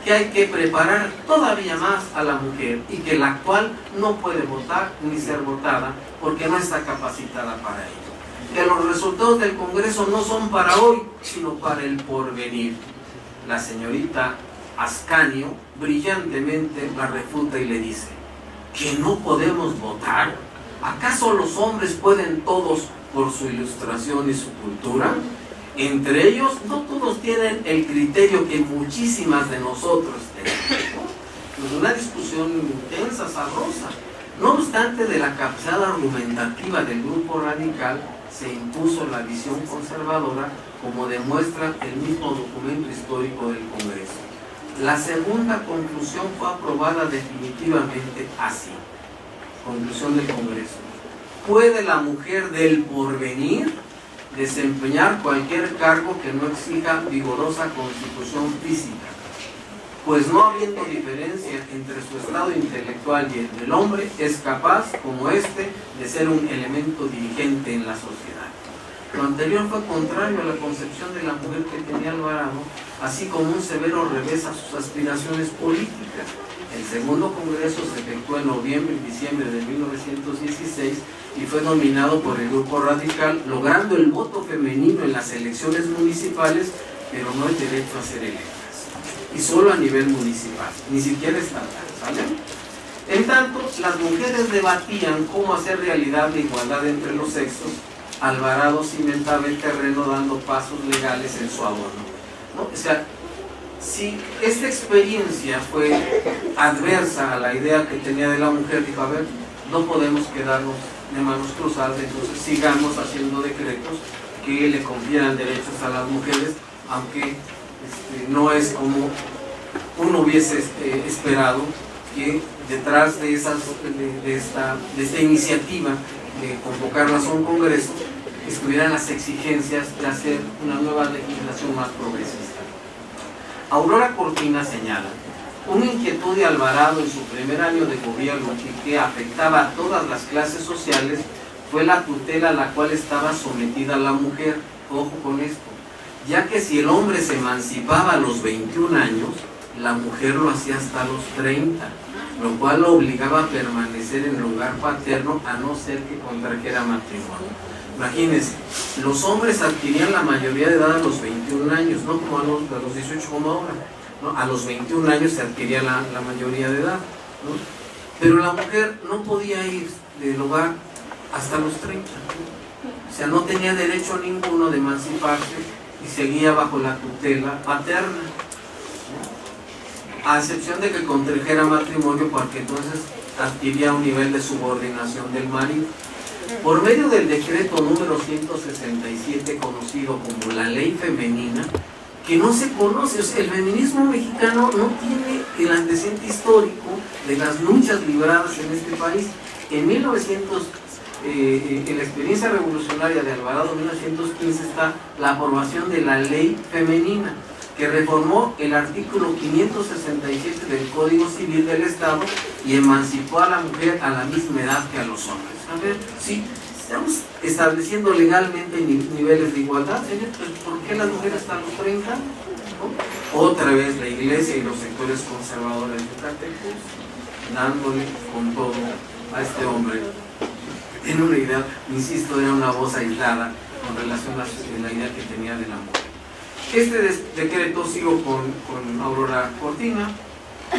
que hay que preparar todavía más a la mujer y que la actual no puede votar ni ser votada porque no está capacitada para ello. Que los resultados del Congreso no son para hoy, sino para el porvenir. La señorita Ascanio brillantemente la refuta y le dice: ¿que no podemos votar? ¿Acaso los hombres pueden todos por su ilustración y su cultura? Entre ellos no todos tienen el criterio que muchísimas de nosotros tenemos. Es una discusión intensa, sabrosa. No obstante, de la capacidad argumentativa del grupo radical se impuso la visión conservadora, como demuestra el mismo documento histórico del Congreso. La segunda conclusión fue aprobada definitivamente así. Conclusión del Congreso: ¿puede la mujer del porvenir desempeñar cualquier cargo que no exija vigorosa constitución física? Pues no habiendo diferencia entre su estado intelectual y el del hombre, es capaz, como éste, de ser un elemento dirigente en la sociedad. Lo anterior fue contrario a la concepción de la mujer que tenía Alvarado, así como un severo revés a sus aspiraciones políticas. El segundo congreso se efectuó en noviembre y diciembre de 1916 y fue dominado por el grupo radical, logrando el voto femenino en las elecciones municipales, pero no el derecho a ser electas. Y solo a nivel municipal, ni siquiera estatal, ¿sale? En tanto, las mujeres debatían cómo hacer realidad la igualdad entre los sexos. Alvarado cimentaba el terreno dando pasos legales en su abono, ¿no? O sea, si esta experiencia fue adversa a la idea que tenía de la mujer, dijo: a ver, no podemos quedarnos de manos cruzadas, entonces sigamos haciendo decretos que le confieran derechos a las mujeres, aunque no es como uno hubiese esperado, que detrás de esta iniciativa de convocarlas a un congreso estuvieran las exigencias de hacer una nueva legislación más progresista. Aurora Cortina señala: una inquietud de Alvarado en su primer año de gobierno y que afectaba a todas las clases sociales fue la tutela a la cual estaba sometida la mujer. Ojo con esto, ya que si el hombre se emancipaba a los 21 años, la mujer lo hacía hasta los 30, lo cual lo obligaba a permanecer en el hogar paterno a no ser que contrajera matrimonio. Imagínense, los hombres adquirían la mayoría de edad a los 21 años, no como a los 18 como ahora, ¿no? A los 21 años se adquiría la mayoría de edad, ¿no? Pero la mujer no podía ir del hogar hasta los 30, o sea, no tenía derecho ninguno de emanciparse y seguía bajo la tutela paterna, ¿no? A excepción de que contrajera matrimonio, porque entonces adquiría un nivel de subordinación del marido. Por medio del decreto número 167, conocido como la Ley Femenina, que no se conoce, o sea, el feminismo mexicano no tiene el antecedente histórico de las luchas libradas en este país. En la experiencia revolucionaria de Alvarado, 1915, está la aprobación de la Ley Femenina, que reformó el artículo 567 del Código Civil del Estado y emancipó a la mujer a la misma edad que a los hombres. A ver, sí, estamos estableciendo legalmente niveles de igualdad, señor, pues ¿por qué las mujeres hasta los 30? ¿No? Otra vez la iglesia y los sectores conservadores de Zacatecas dándole con todo a este hombre. Tiene una idea, insisto, era una voz aislada con relación a la idea que tenía de la mujer. Este decreto, sigo con Aurora Cortina,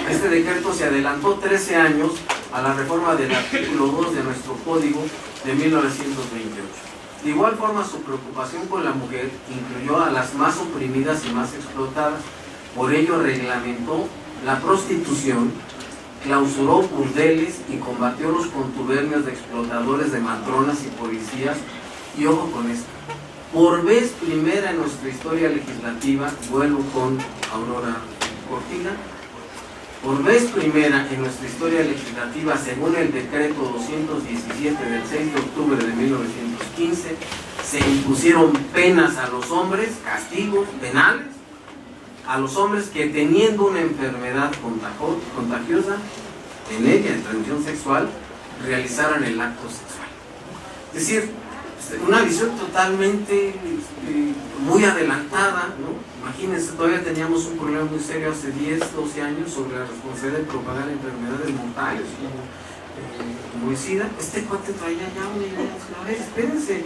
este decreto se adelantó 13 años a la reforma del artículo 2 de nuestro código de 1928. De igual forma, su preocupación con la mujer incluyó a las más oprimidas y más explotadas. Por ello reglamentó la prostitución, clausuró burdeles y combatió los contubernios de explotadores de matronas y policías. Y ojo con esto, por vez primera en nuestra historia legislativa, vuelvo con Aurora Cortina, Por vez primera en nuestra historia legislativa, según el decreto 217 del 6 de octubre de 1915, se impusieron penas a los hombres, castigos penales, a los hombres que teniendo una enfermedad contagiosa en ella, en transmisión sexual, realizaran el acto sexual. Es decir, una visión totalmente muy adelantada, ¿no? Imagínense, todavía teníamos un problema muy serio hace 10, 12 años sobre la responsabilidad de propagar enfermedades mortales como el SIDA. Este cuate traía ya una idea. A ver, espérense,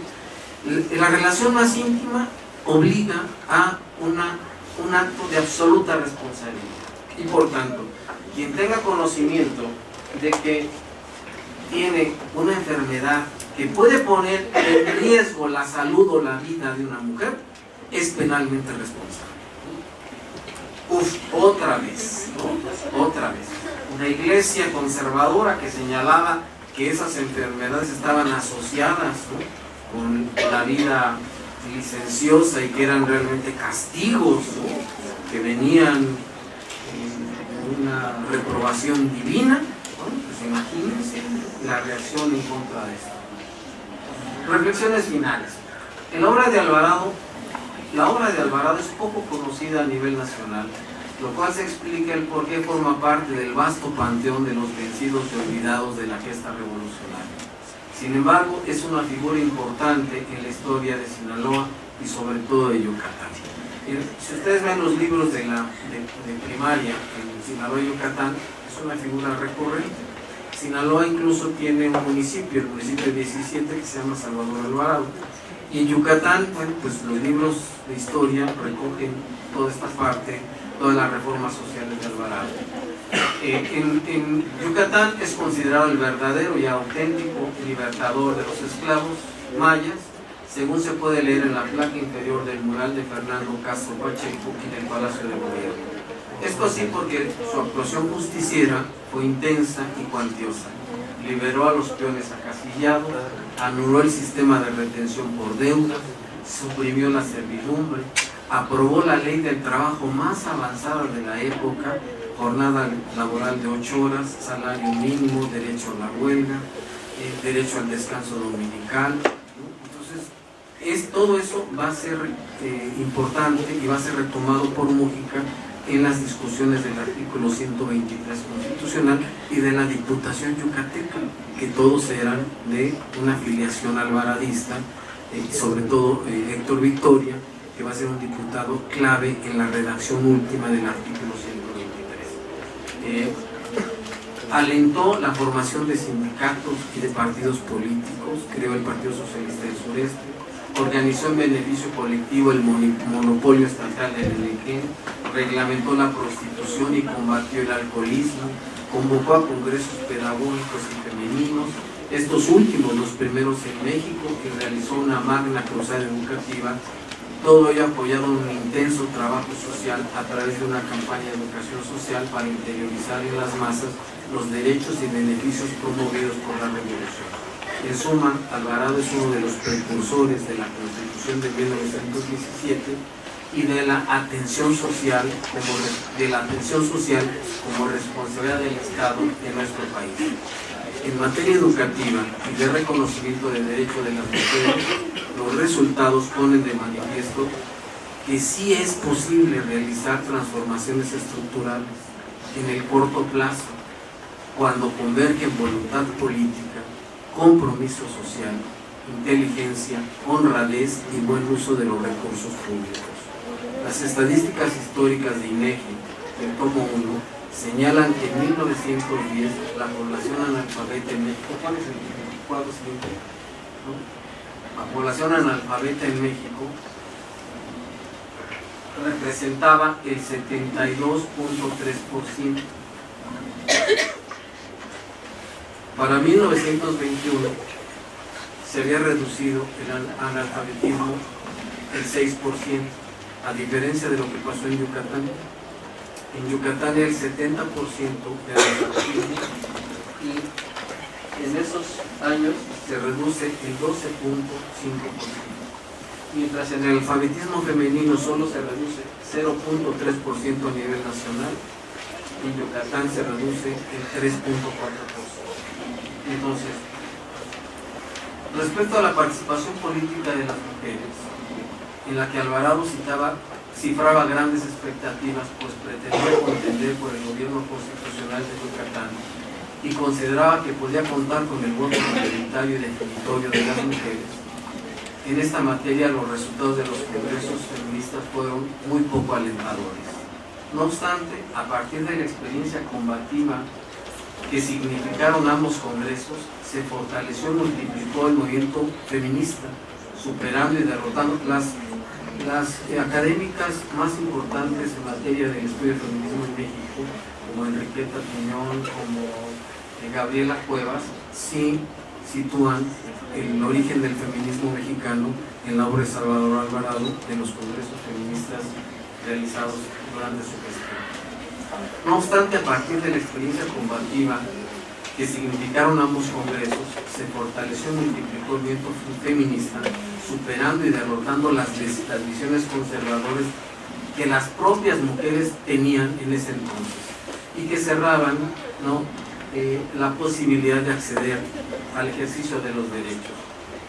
la relación más íntima obliga a un acto de absoluta responsabilidad. Y por tanto, quien tenga conocimiento de que tiene una enfermedad que puede poner en riesgo la salud o la vida de una mujer, es penalmente responsable. Otra vez, ¿no? Otra vez. Una iglesia conservadora que señalaba que esas enfermedades estaban asociadas, ¿no?, con la vida licenciosa y que eran realmente castigos, ¿no?, que venían en una reprobación divina, ¿no? Pues imagínense la reacción en contra de esto. Reflexiones finales. En la obra de Alvarado es poco conocida a nivel nacional, lo cual se explica el por qué forma parte del vasto panteón de los vencidos y olvidados de la gesta revolucionaria. Sin embargo, es una figura importante en la historia de Sinaloa y sobre todo de Yucatán. Si ustedes ven los libros de primaria en Sinaloa y Yucatán, es una figura recurrente. Sinaloa incluso tiene un municipio, el municipio 17, que se llama Salvador Alvarado. Y en Yucatán, bueno, pues los libros de historia recogen toda esta parte, todas las reformas sociales de Alvarado. En Yucatán es considerado el verdadero y auténtico libertador de los esclavos mayas, según se puede leer en la placa inferior del mural de Fernando Castro Pacheco en el Palacio de Gobierno. Esto así porque su actuación justiciera fue intensa y cuantiosa. Liberó a los peones acasillados, anuló el sistema de retención por deudas, suprimió la servidumbre, aprobó la ley del trabajo más avanzada de la época, jornada laboral de 8 horas, salario mínimo, derecho a la huelga, derecho al descanso dominical, ¿no? Entonces, todo eso va a ser importante y va a ser retomado por Múgica en las discusiones del artículo 123 constitucional y de la Diputación Yucateca, que todos eran de una afiliación alvaradista, sobre todo Héctor Victoria, que va a ser un diputado clave en la redacción última del artículo 123. Alentó la formación de sindicatos y de partidos políticos, creó el Partido Socialista del Sureste, organizó en beneficio colectivo el monopolio estatal del Enequén, reglamentó la prostitución y combatió el alcoholismo, convocó a congresos pedagógicos y femeninos, estos últimos los primeros en México, y realizó una magna cruzada educativa, todo ello apoyado en un intenso trabajo social a través de una campaña de educación social para interiorizar en las masas los derechos y beneficios promovidos por la revolución. En suma, Alvarado es uno de los precursores de la Constitución de 1917 y de la atención social como responsabilidad del Estado en nuestro país. En materia educativa y de reconocimiento del derecho de las mujeres, los resultados ponen de manifiesto que sí es posible realizar transformaciones estructurales en el corto plazo cuando convergen voluntad política, compromiso social, inteligencia, honradez y buen uso de los recursos públicos. Las estadísticas históricas de INEGI, del tomo 1, señalan que en 1910 la población analfabeta en México, ¿cuál es el cuadro siguiente? ¿No? La población analfabeta en México representaba el 72.3%. Para 1921 se había reducido el analfabetismo el 6%, a diferencia de lo que pasó en Yucatán. En Yucatán era el 70% de analfabetismo y en esos años se reduce el 12.5%. Mientras en el alfabetismo femenino solo se reduce 0.3% a nivel nacional, en Yucatán se reduce en 3.4%. Entonces, respecto a la participación política de las mujeres, en la que Alvarado cifraba grandes expectativas, pues pretendía contender por el gobierno constitucional de Yucatán y consideraba que podía contar con el voto mayoritario y definitorio de las mujeres. En esta materia, los resultados de los congresos feministas fueron muy poco alentadores. No obstante, a partir de la experiencia combativa que significaron ambos congresos, se fortaleció y multiplicó el movimiento feminista, superando y derrotando las académicas más importantes en materia del estudio del feminismo en México, como Enriqueta Piñón, como Gabriela Cuevas, sí sitúan el origen del feminismo mexicano en la obra de Salvador Alvarado de los congresos feministas realizados durante su gestión. No obstante, a partir de la experiencia combativa que significaron ambos congresos, se fortaleció y multiplicó el movimiento feminista, superando y derrotando las visiones conservadoras que las propias mujeres tenían en ese entonces y que cerraban, ¿no?, la posibilidad de acceder al ejercicio de los derechos.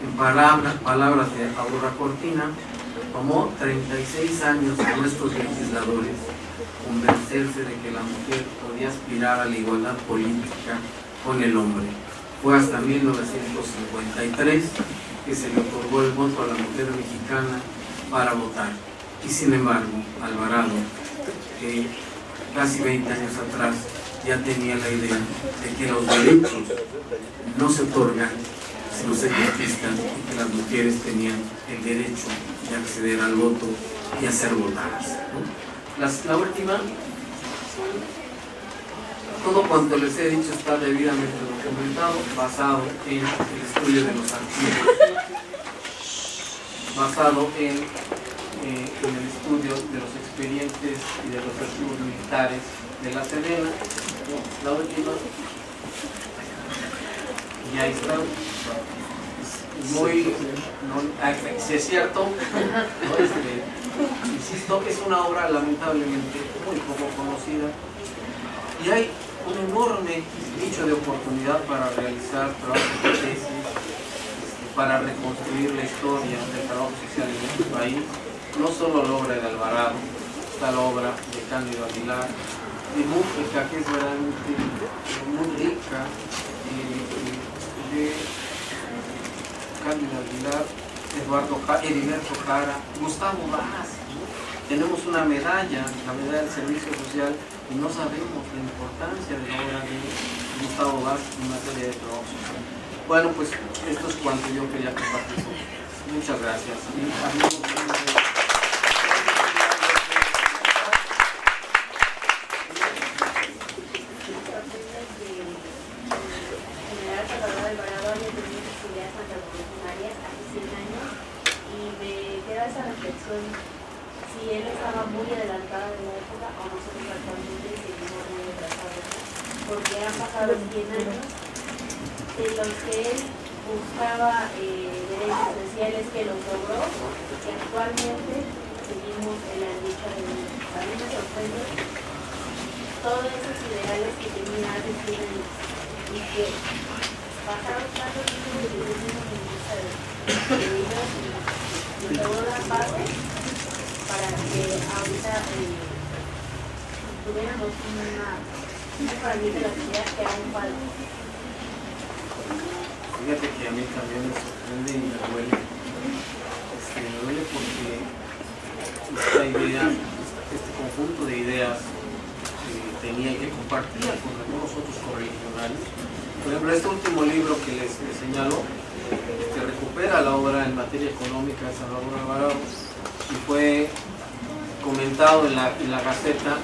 En palabras de Aurora Cortina, tomó 36 años a nuestros legisladores convencerse de que la mujer podía aspirar a la igualdad política con el hombre. Fue hasta 1953 que se le otorgó el voto a la mujer mexicana para votar. Y sin embargo, Alvarado, casi 20 años atrás, ya tenía la idea de que los derechos no se otorgan, sino se conquistan, y que las mujeres tenían el derecho de acceder al voto y a ser votadas, ¿no? La última, todo cuanto les he dicho está debidamente documentado, basado en el estudio de los archivos, basado en el estudio de los expedientes y de los archivos militares de la Sedena. La última, y ahí está, muy, no, si es cierto, ¿no? Insisto, es una obra lamentablemente muy poco conocida y hay un enorme nicho de oportunidad para realizar trabajos de tesis, para reconstruir la historia del trabajo social en este país. No solo la obra de Alvarado, está la obra de Cándido Aguilar, de Mújica, que es realmente muy rica, de Cándido Aguilar, Heriberto Jara, Gustavo Vaz. Tenemos una medalla, la medalla del Servicio Social, y no sabemos la importancia de la obra de Gustavo Vaz en materia de trabajo social. Bueno, pues esto es cuanto yo quería compartir. Muchas gracias. Si él estaba muy adelantado en la época o nosotros actualmente seguimos muy atrasados, porque han pasado 100 años de los que él buscaba derechos sociales, que los logró, que actualmente seguimos en la lucha de los. A mí me sorprende todos esos ideales que tenía hace 100 años y que pasaron tantos años que vivimos en busca de ellos y logró las bases para que ahorita tuviéramos un fragmento de la sociedad que aún falta. Fíjate que a mí también me sorprende y me duele. Me duele porque esta idea, este conjunto de ideas que tenía y que compartía con algunos otros correligionarios. Por ejemplo, este último libro que les señalo, que recupera la obra en materia económica de Salvador Alvarado y fue comentado en la Gaceta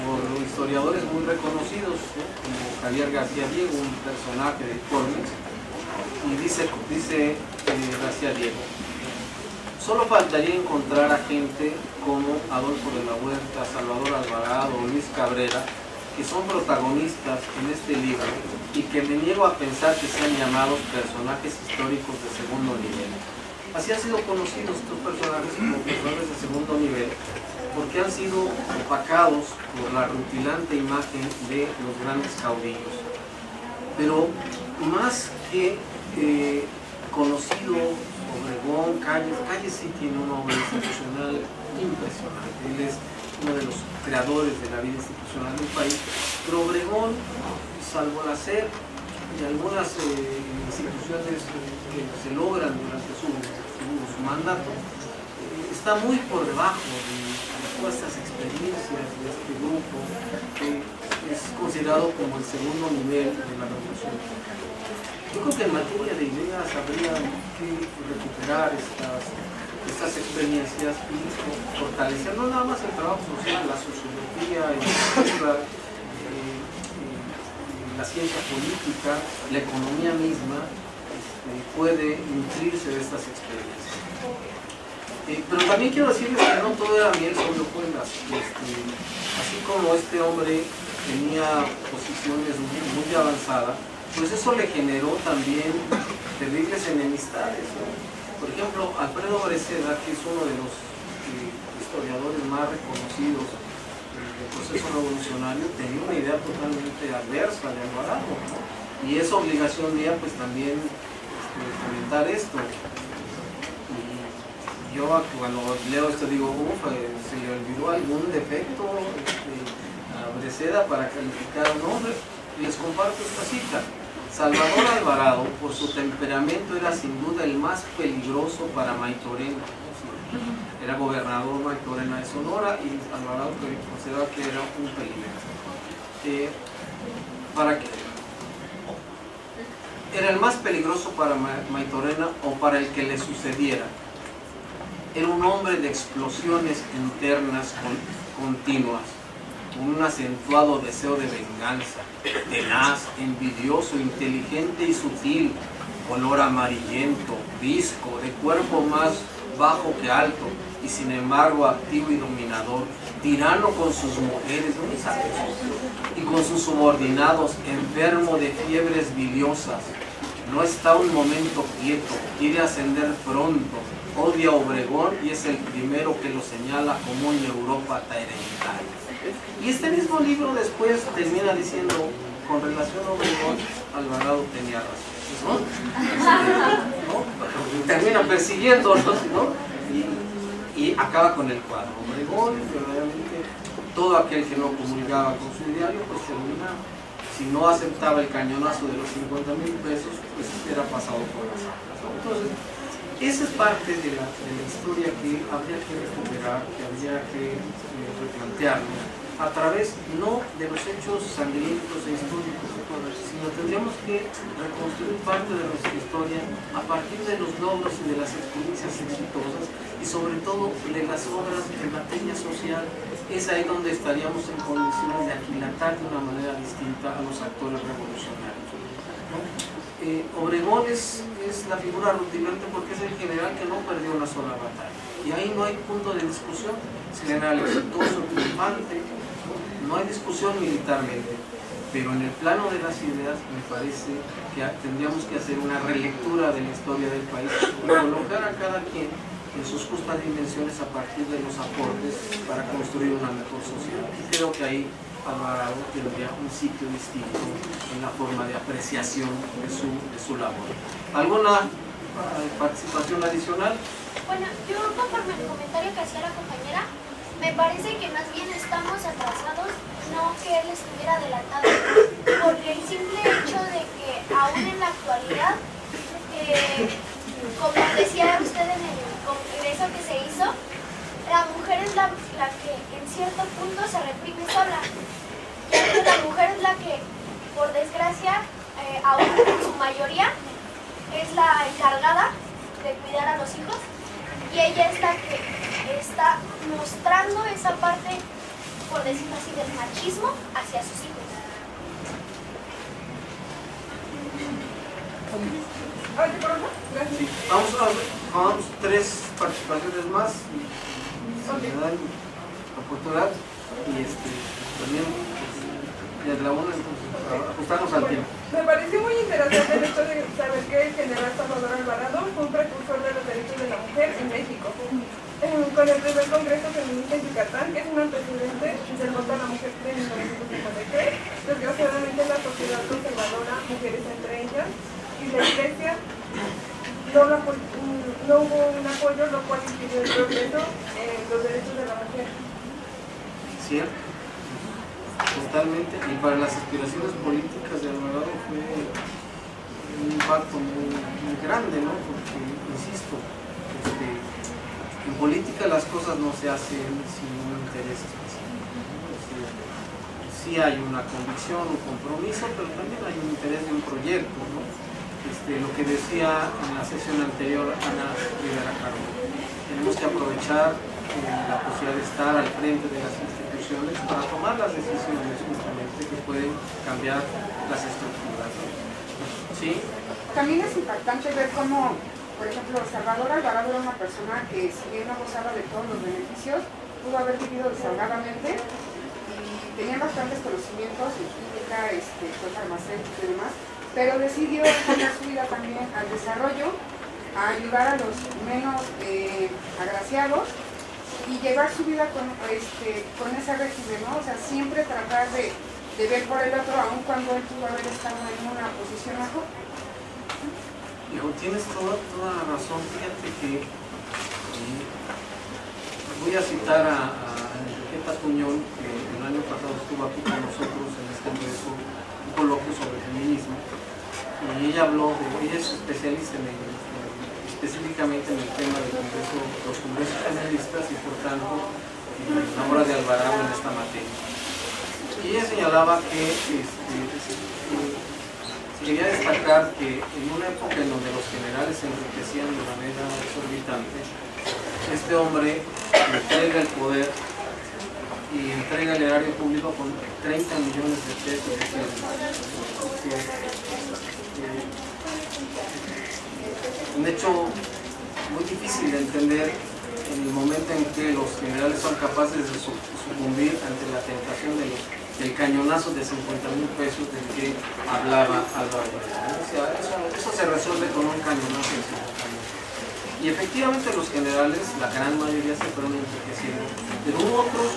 por historiadores muy reconocidos, como Javier García Diego, un personaje de cómics, y dice García Diego: solo faltaría encontrar a gente como Adolfo de la Huerta, Salvador Alvarado o Luis Cabrera, que son protagonistas en este libro y que me niego a pensar que sean llamados personajes históricos de segundo nivel. Así han sido conocidos estos personajes como personajes de segundo nivel, porque porque han sido opacados por la rutilante imagen de los grandes caudillos. Pero más que conocido, Obregón, Calles sí tiene una obra institucional impresionante. Él es uno de los creadores de la vida institucional del país, pero Obregón, salvo la SER y algunas instituciones que se logran durante su mandato, está muy por debajo de todas estas experiencias de este grupo, que es considerado como el segundo nivel de la revolución. Yo creo que en materia de ideas habría que recuperar estas experiencias y fortalecer no nada más el trabajo social, la sociología, la ciencia política, la economía misma puede nutrirse de estas experiencias. Pero también quiero decirles que no todo era miel sobre hojuelas. Así como este hombre tenía posiciones muy avanzadas, pues eso le generó también terribles enemistades, ¿no? Por ejemplo, Alfredo Breceda, que es uno de los historiadores más reconocidos del proceso revolucionario, tenía una idea totalmente adversa de Alvarado, ¿no? Y es obligación mía pues también comentar esto. Y yo cuando leo esto digo, se le olvidó algún defecto a Breceda para calificar a un hombre. Y les comparto esta cita. Salvador Alvarado, por su temperamento, era sin duda el más peligroso para Maytorena. Era gobernador Maytorena de Sonora y Alvarado consideraba que era un peligro. Era el más peligroso para Maytorena o para el que le sucediera. Era un hombre de explosiones internas continuas, con un acentuado deseo de venganza, tenaz, envidioso, inteligente y sutil, color amarillento, visco, de cuerpo más bajo que alto, y sin embargo activo y dominador, tirano con sus mujeres, y con sus subordinados, enfermo de fiebres biliosas. No está un momento quieto, quiere ascender pronto, odia a Obregón y es el primero que lo señala como un neurópata hereditario. Y este mismo libro después termina diciendo, con relación a Obregón, Alvarado tenía razón, ¿no? Termina persiguiéndolos, ¿no? Y acaba con el cuadro. Obregón, verdaderamente, todo aquel que no comulgaba con su ideario, pues termina, si no aceptaba el cañonazo de los 50,000 pesos, pues era pasado por las armas, ¿no? Entonces, esa es parte de la historia que habría que recuperar, que habría que replantearnos a través no de los hechos sangrientos e históricos, sino tendríamos que reconstruir parte de nuestra historia a partir de los logros y de las experiencias exitosas y sobre todo de las obras en materia social. Es ahí donde estaríamos en condiciones de aquilatar de una manera distinta a los actores revolucionarios, ¿no? Obregón es la figura rutilante porque es el general que no perdió una sola batalla. Y ahí no hay punto de discusión. Es general exitoso, triunfante, no hay discusión militarmente. Pero en el plano de las ideas me parece que tendríamos que hacer una relectura de la historia del país y colocar a cada quien en sus justas dimensiones a partir de los aportes para construir una mejor sociedad. Y creo que ahí Alvarado tendría un sitio distinto en la forma de apreciación de su labor. ¿Alguna participación adicional? Bueno, yo conforme al comentario que hacía la compañera, me parece que más bien estamos atrasados, no que él estuviera adelantado, porque el simple hecho de que aún en la actualidad, como decía usted en el congreso que se hizo, la mujer es la que en cierto punto se reprime sola. Y la mujer es la que, por desgracia, aún en su mayoría, es la encargada de cuidar a los hijos. Y ella es la que está mostrando esa parte, por decirlo así, del machismo hacia sus hijos. Sí, vamos 3 participaciones más y me dan la oportunidad y también desde la una, entonces ajustamos al tiempo. Me pareció muy interesante el hecho de saber que el general Salvador Alvarado fue un precursor de los derechos de la mujer en México. con el primer Congreso Feminista en Yucatán, que es un antecedente del voto a la mujer de 1953. Desgraciadamente la sociedad conservadora, mujeres entre ellas, y la Iglesia no hubo un apoyo, lo cual impidió el progreso en los derechos de la mujer. ¿Cierto? Totalmente. Y para las aspiraciones políticas de Alvarado fue un impacto muy grande, ¿no? Porque, insisto, en política las cosas no se hacen sin un interés específico, ¿no? Es decir, sí hay una convicción, un compromiso, pero también hay un interés de un proyecto, ¿no? Lo que decía en la sesión anterior Ana Rivera Caro, tenemos que aprovechar la posibilidad de estar al frente de las instituciones para tomar las decisiones justamente que pueden cambiar las estructuras, ¿no? ¿Sí? También es impactante ver cómo, por ejemplo, Salvador Alvarado era una persona que, si bien no gozaba de todos los beneficios, pudo haber vivido desahogadamente y tenía bastantes conocimientos en química, fue farmacéutico y demás, pero decidió poner su vida también al desarrollo, a ayudar a los menos agraciados y llevar su vida con ese régimen, ¿no? O sea, siempre tratar de ver por el otro, aun cuando él pudo haber estado en una posición mejor. Digo, tienes toda la razón. Fíjate que voy a citar a Enriqueta Tuñón, que el año pasado estuvo aquí con nosotros en este congreso, un coloquio sobre feminismo, y ella habló ella es especialista específicamente en el tema del congreso, los congresos feministas y por tanto la obra de Alvarado en esta materia. Y ella señalaba que quería destacar que en una época en donde los generales se enriquecían de manera exorbitante, este hombre entrega el poder y entrega el erario público con 30 millones de pesos. Un hecho muy difícil de entender en el momento en que los generales son capaces de sucumbir ante la tentación del cañonazo de 50,000 pesos del que hablaba Álvaro. O sea, eso se resuelve con un cañonazo de 50,000. Y efectivamente los generales, la gran mayoría se fueron enriqueciendo, pero hubo otros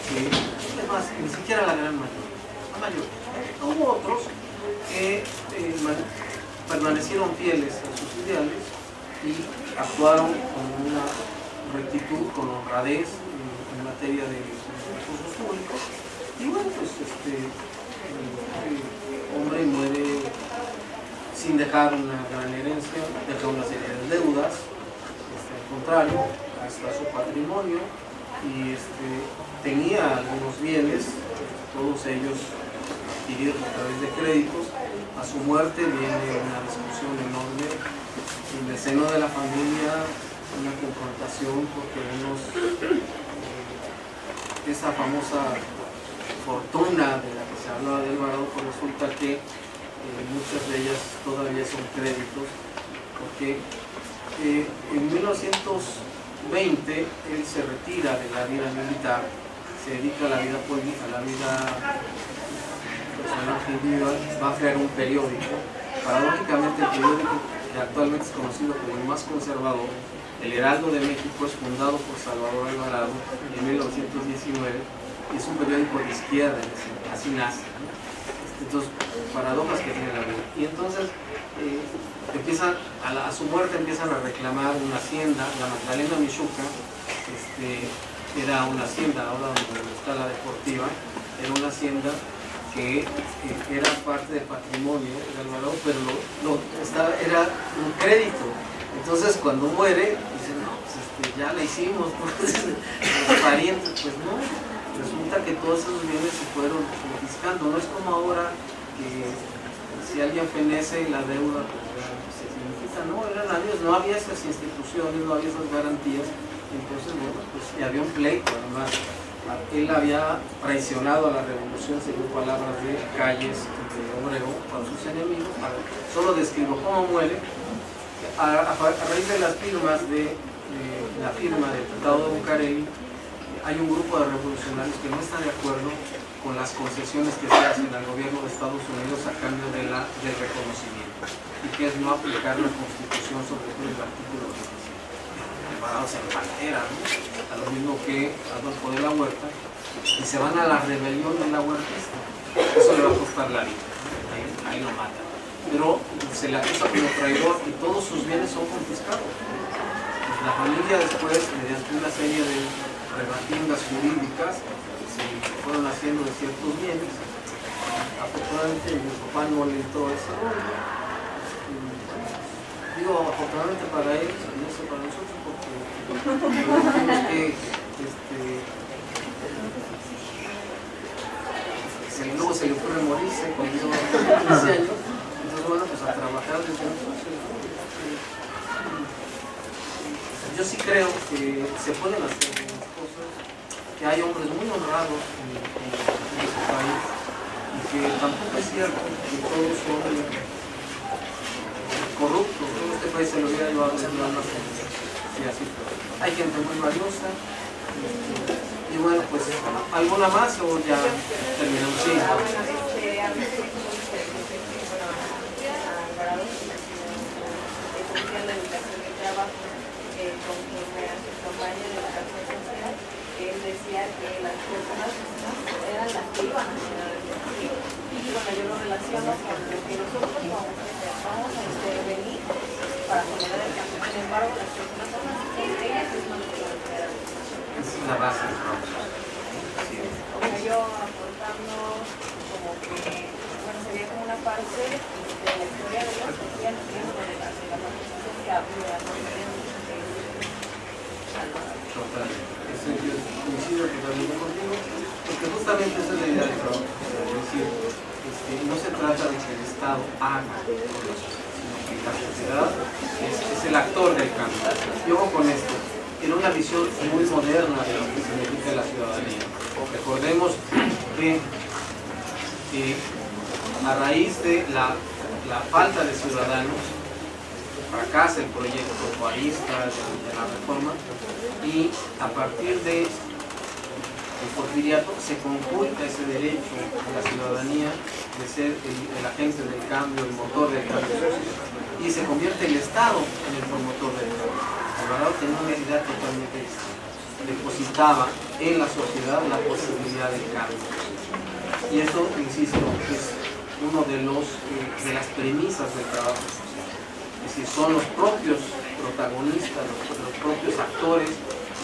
que, además, ni siquiera la gran mayoría, la mayoría, hubo otros que permanecieron fieles a sus ideales y actuaron con una rectitud, con honradez en materia de recursos públicos. Y bueno, pues hombre muere sin dejar una gran herencia, deja una serie de deudas, al contrario, hasta su patrimonio, y tenía algunos bienes, todos ellos adquiridos a través de créditos. A su muerte viene una discusión enorme en el seno de la familia, una confrontación porque esa famosa fortuna de la que se hablaba de Alvarado, pues resulta que muchas de ellas todavía son créditos, porque en 1920 él se retira de la vida militar, se dedica a la vida política, a la vida personal individual, va a crear un periódico. Paradójicamente, el periódico que actualmente es conocido como el más conservador, El Heraldo de México, es fundado por Salvador Alvarado en 1919 y es un periódico de izquierda, así nace, ¿no? Entonces, paradojas que tiene la vida. Y entonces, a su muerte empiezan a reclamar una hacienda, la Magdalena Michuca, era una hacienda, ahora donde está la deportiva, era una hacienda que era parte del patrimonio de Alvarado, pero era un crédito. Entonces cuando muere, dicen, no, pues ya la hicimos, pues, los parientes, pues no, resulta que todos esos bienes se fueron confiscando. No es como ahora que si alguien fenece la deuda, pues se significa, no, eran años, no había esas instituciones, no había esas garantías. Entonces, bueno, pues y había un pleito, además. Él había traicionado a la revolución, según palabras de Calles de Obregón, para sus enemigos. Solo describo cómo muere. A raíz de las firmas la firma del Tratado de Bucareli, hay un grupo de revolucionarios que no están de acuerdo con las concesiones que se hacen al gobierno de Estados Unidos a cambio del reconocimiento, y que es no aplicar la Constitución, sobre todo el artículo 27. Alvarado se empantera, ¿no? A lo mismo que Adolfo de la Huerta, y se van a la rebelión de la huertista. Eso le va a costar la vida, ¿no? Ahí lo matan. Pero se le acusa como traidor y todos sus bienes son confiscados. Pues la familia después, mediante una serie de rebatiendas jurídicas, se fueron haciendo de ciertos bienes. Afortunadamente mi papá no le entró ese rollo. Digo, afortunadamente para él, no sé para nosotros, porque luego se le ocurre morirse cuando yo 15 años, entonces bueno, pues a trabajar desde entonces. Yo sí creo que se pueden hacer unas cosas, que hay hombres muy honrados en este país, y que tampoco es cierto que todos son corruptos. Todo este país se lo hubiera llevado de una forma. Sí, así. Hay gente muy valiosa. Y bueno, pues, ¿alguna más o ya terminamos? Sí. Él decía que las personas eran las que iban a hacer el desafío. Y bueno, yo lo relaciono con lo que nosotros vamos a intervenir para generar el cambio. Sin embargo, las personas son las que ellas mismas lo pueden generar. Esa es la base del trabajo. O sea, yo aportando como que, bueno, sería como una parte de la historia de ellos, que ya no tienen de la participación que había, no tenemos Totalmente. Yo coincido totalmente contigo, porque justamente esa es la idea del trabajo. Es decir, no se trata de que el Estado haga cosas, sino que la sociedad es el actor del cambio. Y ojo con esto, tiene una visión muy moderna de lo que significa la ciudadanía. Recordemos que a raíz de la falta de ciudadanos, fracasa el proyecto juarista de la reforma, y a partir del porfiriato se conculca ese derecho a la ciudadanía de ser el agente del cambio, el motor del cambio, y se convierte el Estado en el promotor del cambio. Alvarado tenía una idea totalmente distinta. Depositaba en la sociedad la posibilidad del cambio. Y eso, insisto, es uno de las premisas del trabajo social. Es decir, son los propios protagonistas, los propios actores,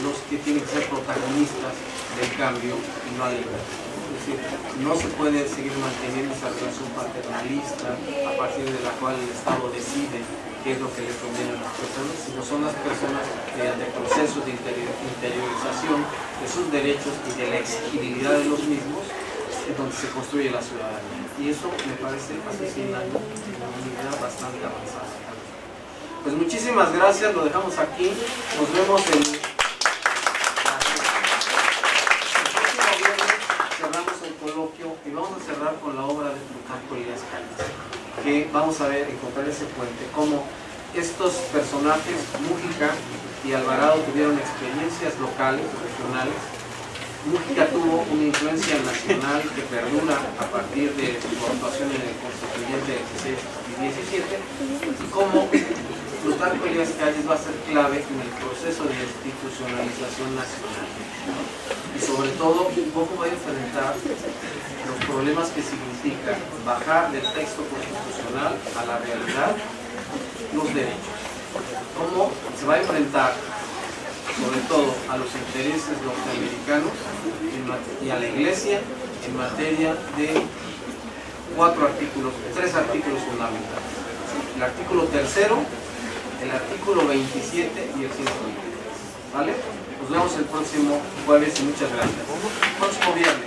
los que tienen que ser protagonistas del cambio y no al revés. Es decir, no se puede seguir manteniendo esa relación paternalista a partir de la cual el Estado decide qué es lo que le conviene a las personas, sino son las personas mediante procesos de interiorización de sus derechos y de la exigibilidad de los mismos, es donde se construye la ciudadanía. Y eso me parece hace 100 años una idea bastante avanzada. Pues muchísimas gracias, lo dejamos aquí, nos vemos el próximo viernes, cerramos el coloquio y vamos a cerrar con la obra de Plutarco Elías Calles, que vamos a ver, encontrar ese puente, cómo estos personajes, Múgica y Alvarado, tuvieron experiencias locales, regionales. Múgica tuvo una influencia nacional que perdura a partir de su actuación en el Constituyente 16 y 17, y cómo Plutarco Elías Calles va a ser clave en el proceso de institucionalización nacional. Y sobre todo, cómo va a enfrentar los problemas que significa bajar del texto constitucional a la realidad los derechos. Cómo se va a enfrentar sobre todo a los intereses norteamericanos y a la Iglesia en materia de 3 artículos fundamentales. El artículo 3º, el artículo 27 y el 123. ¿Vale? Nos vemos el próximo jueves y muchas gracias. Próximo viernes.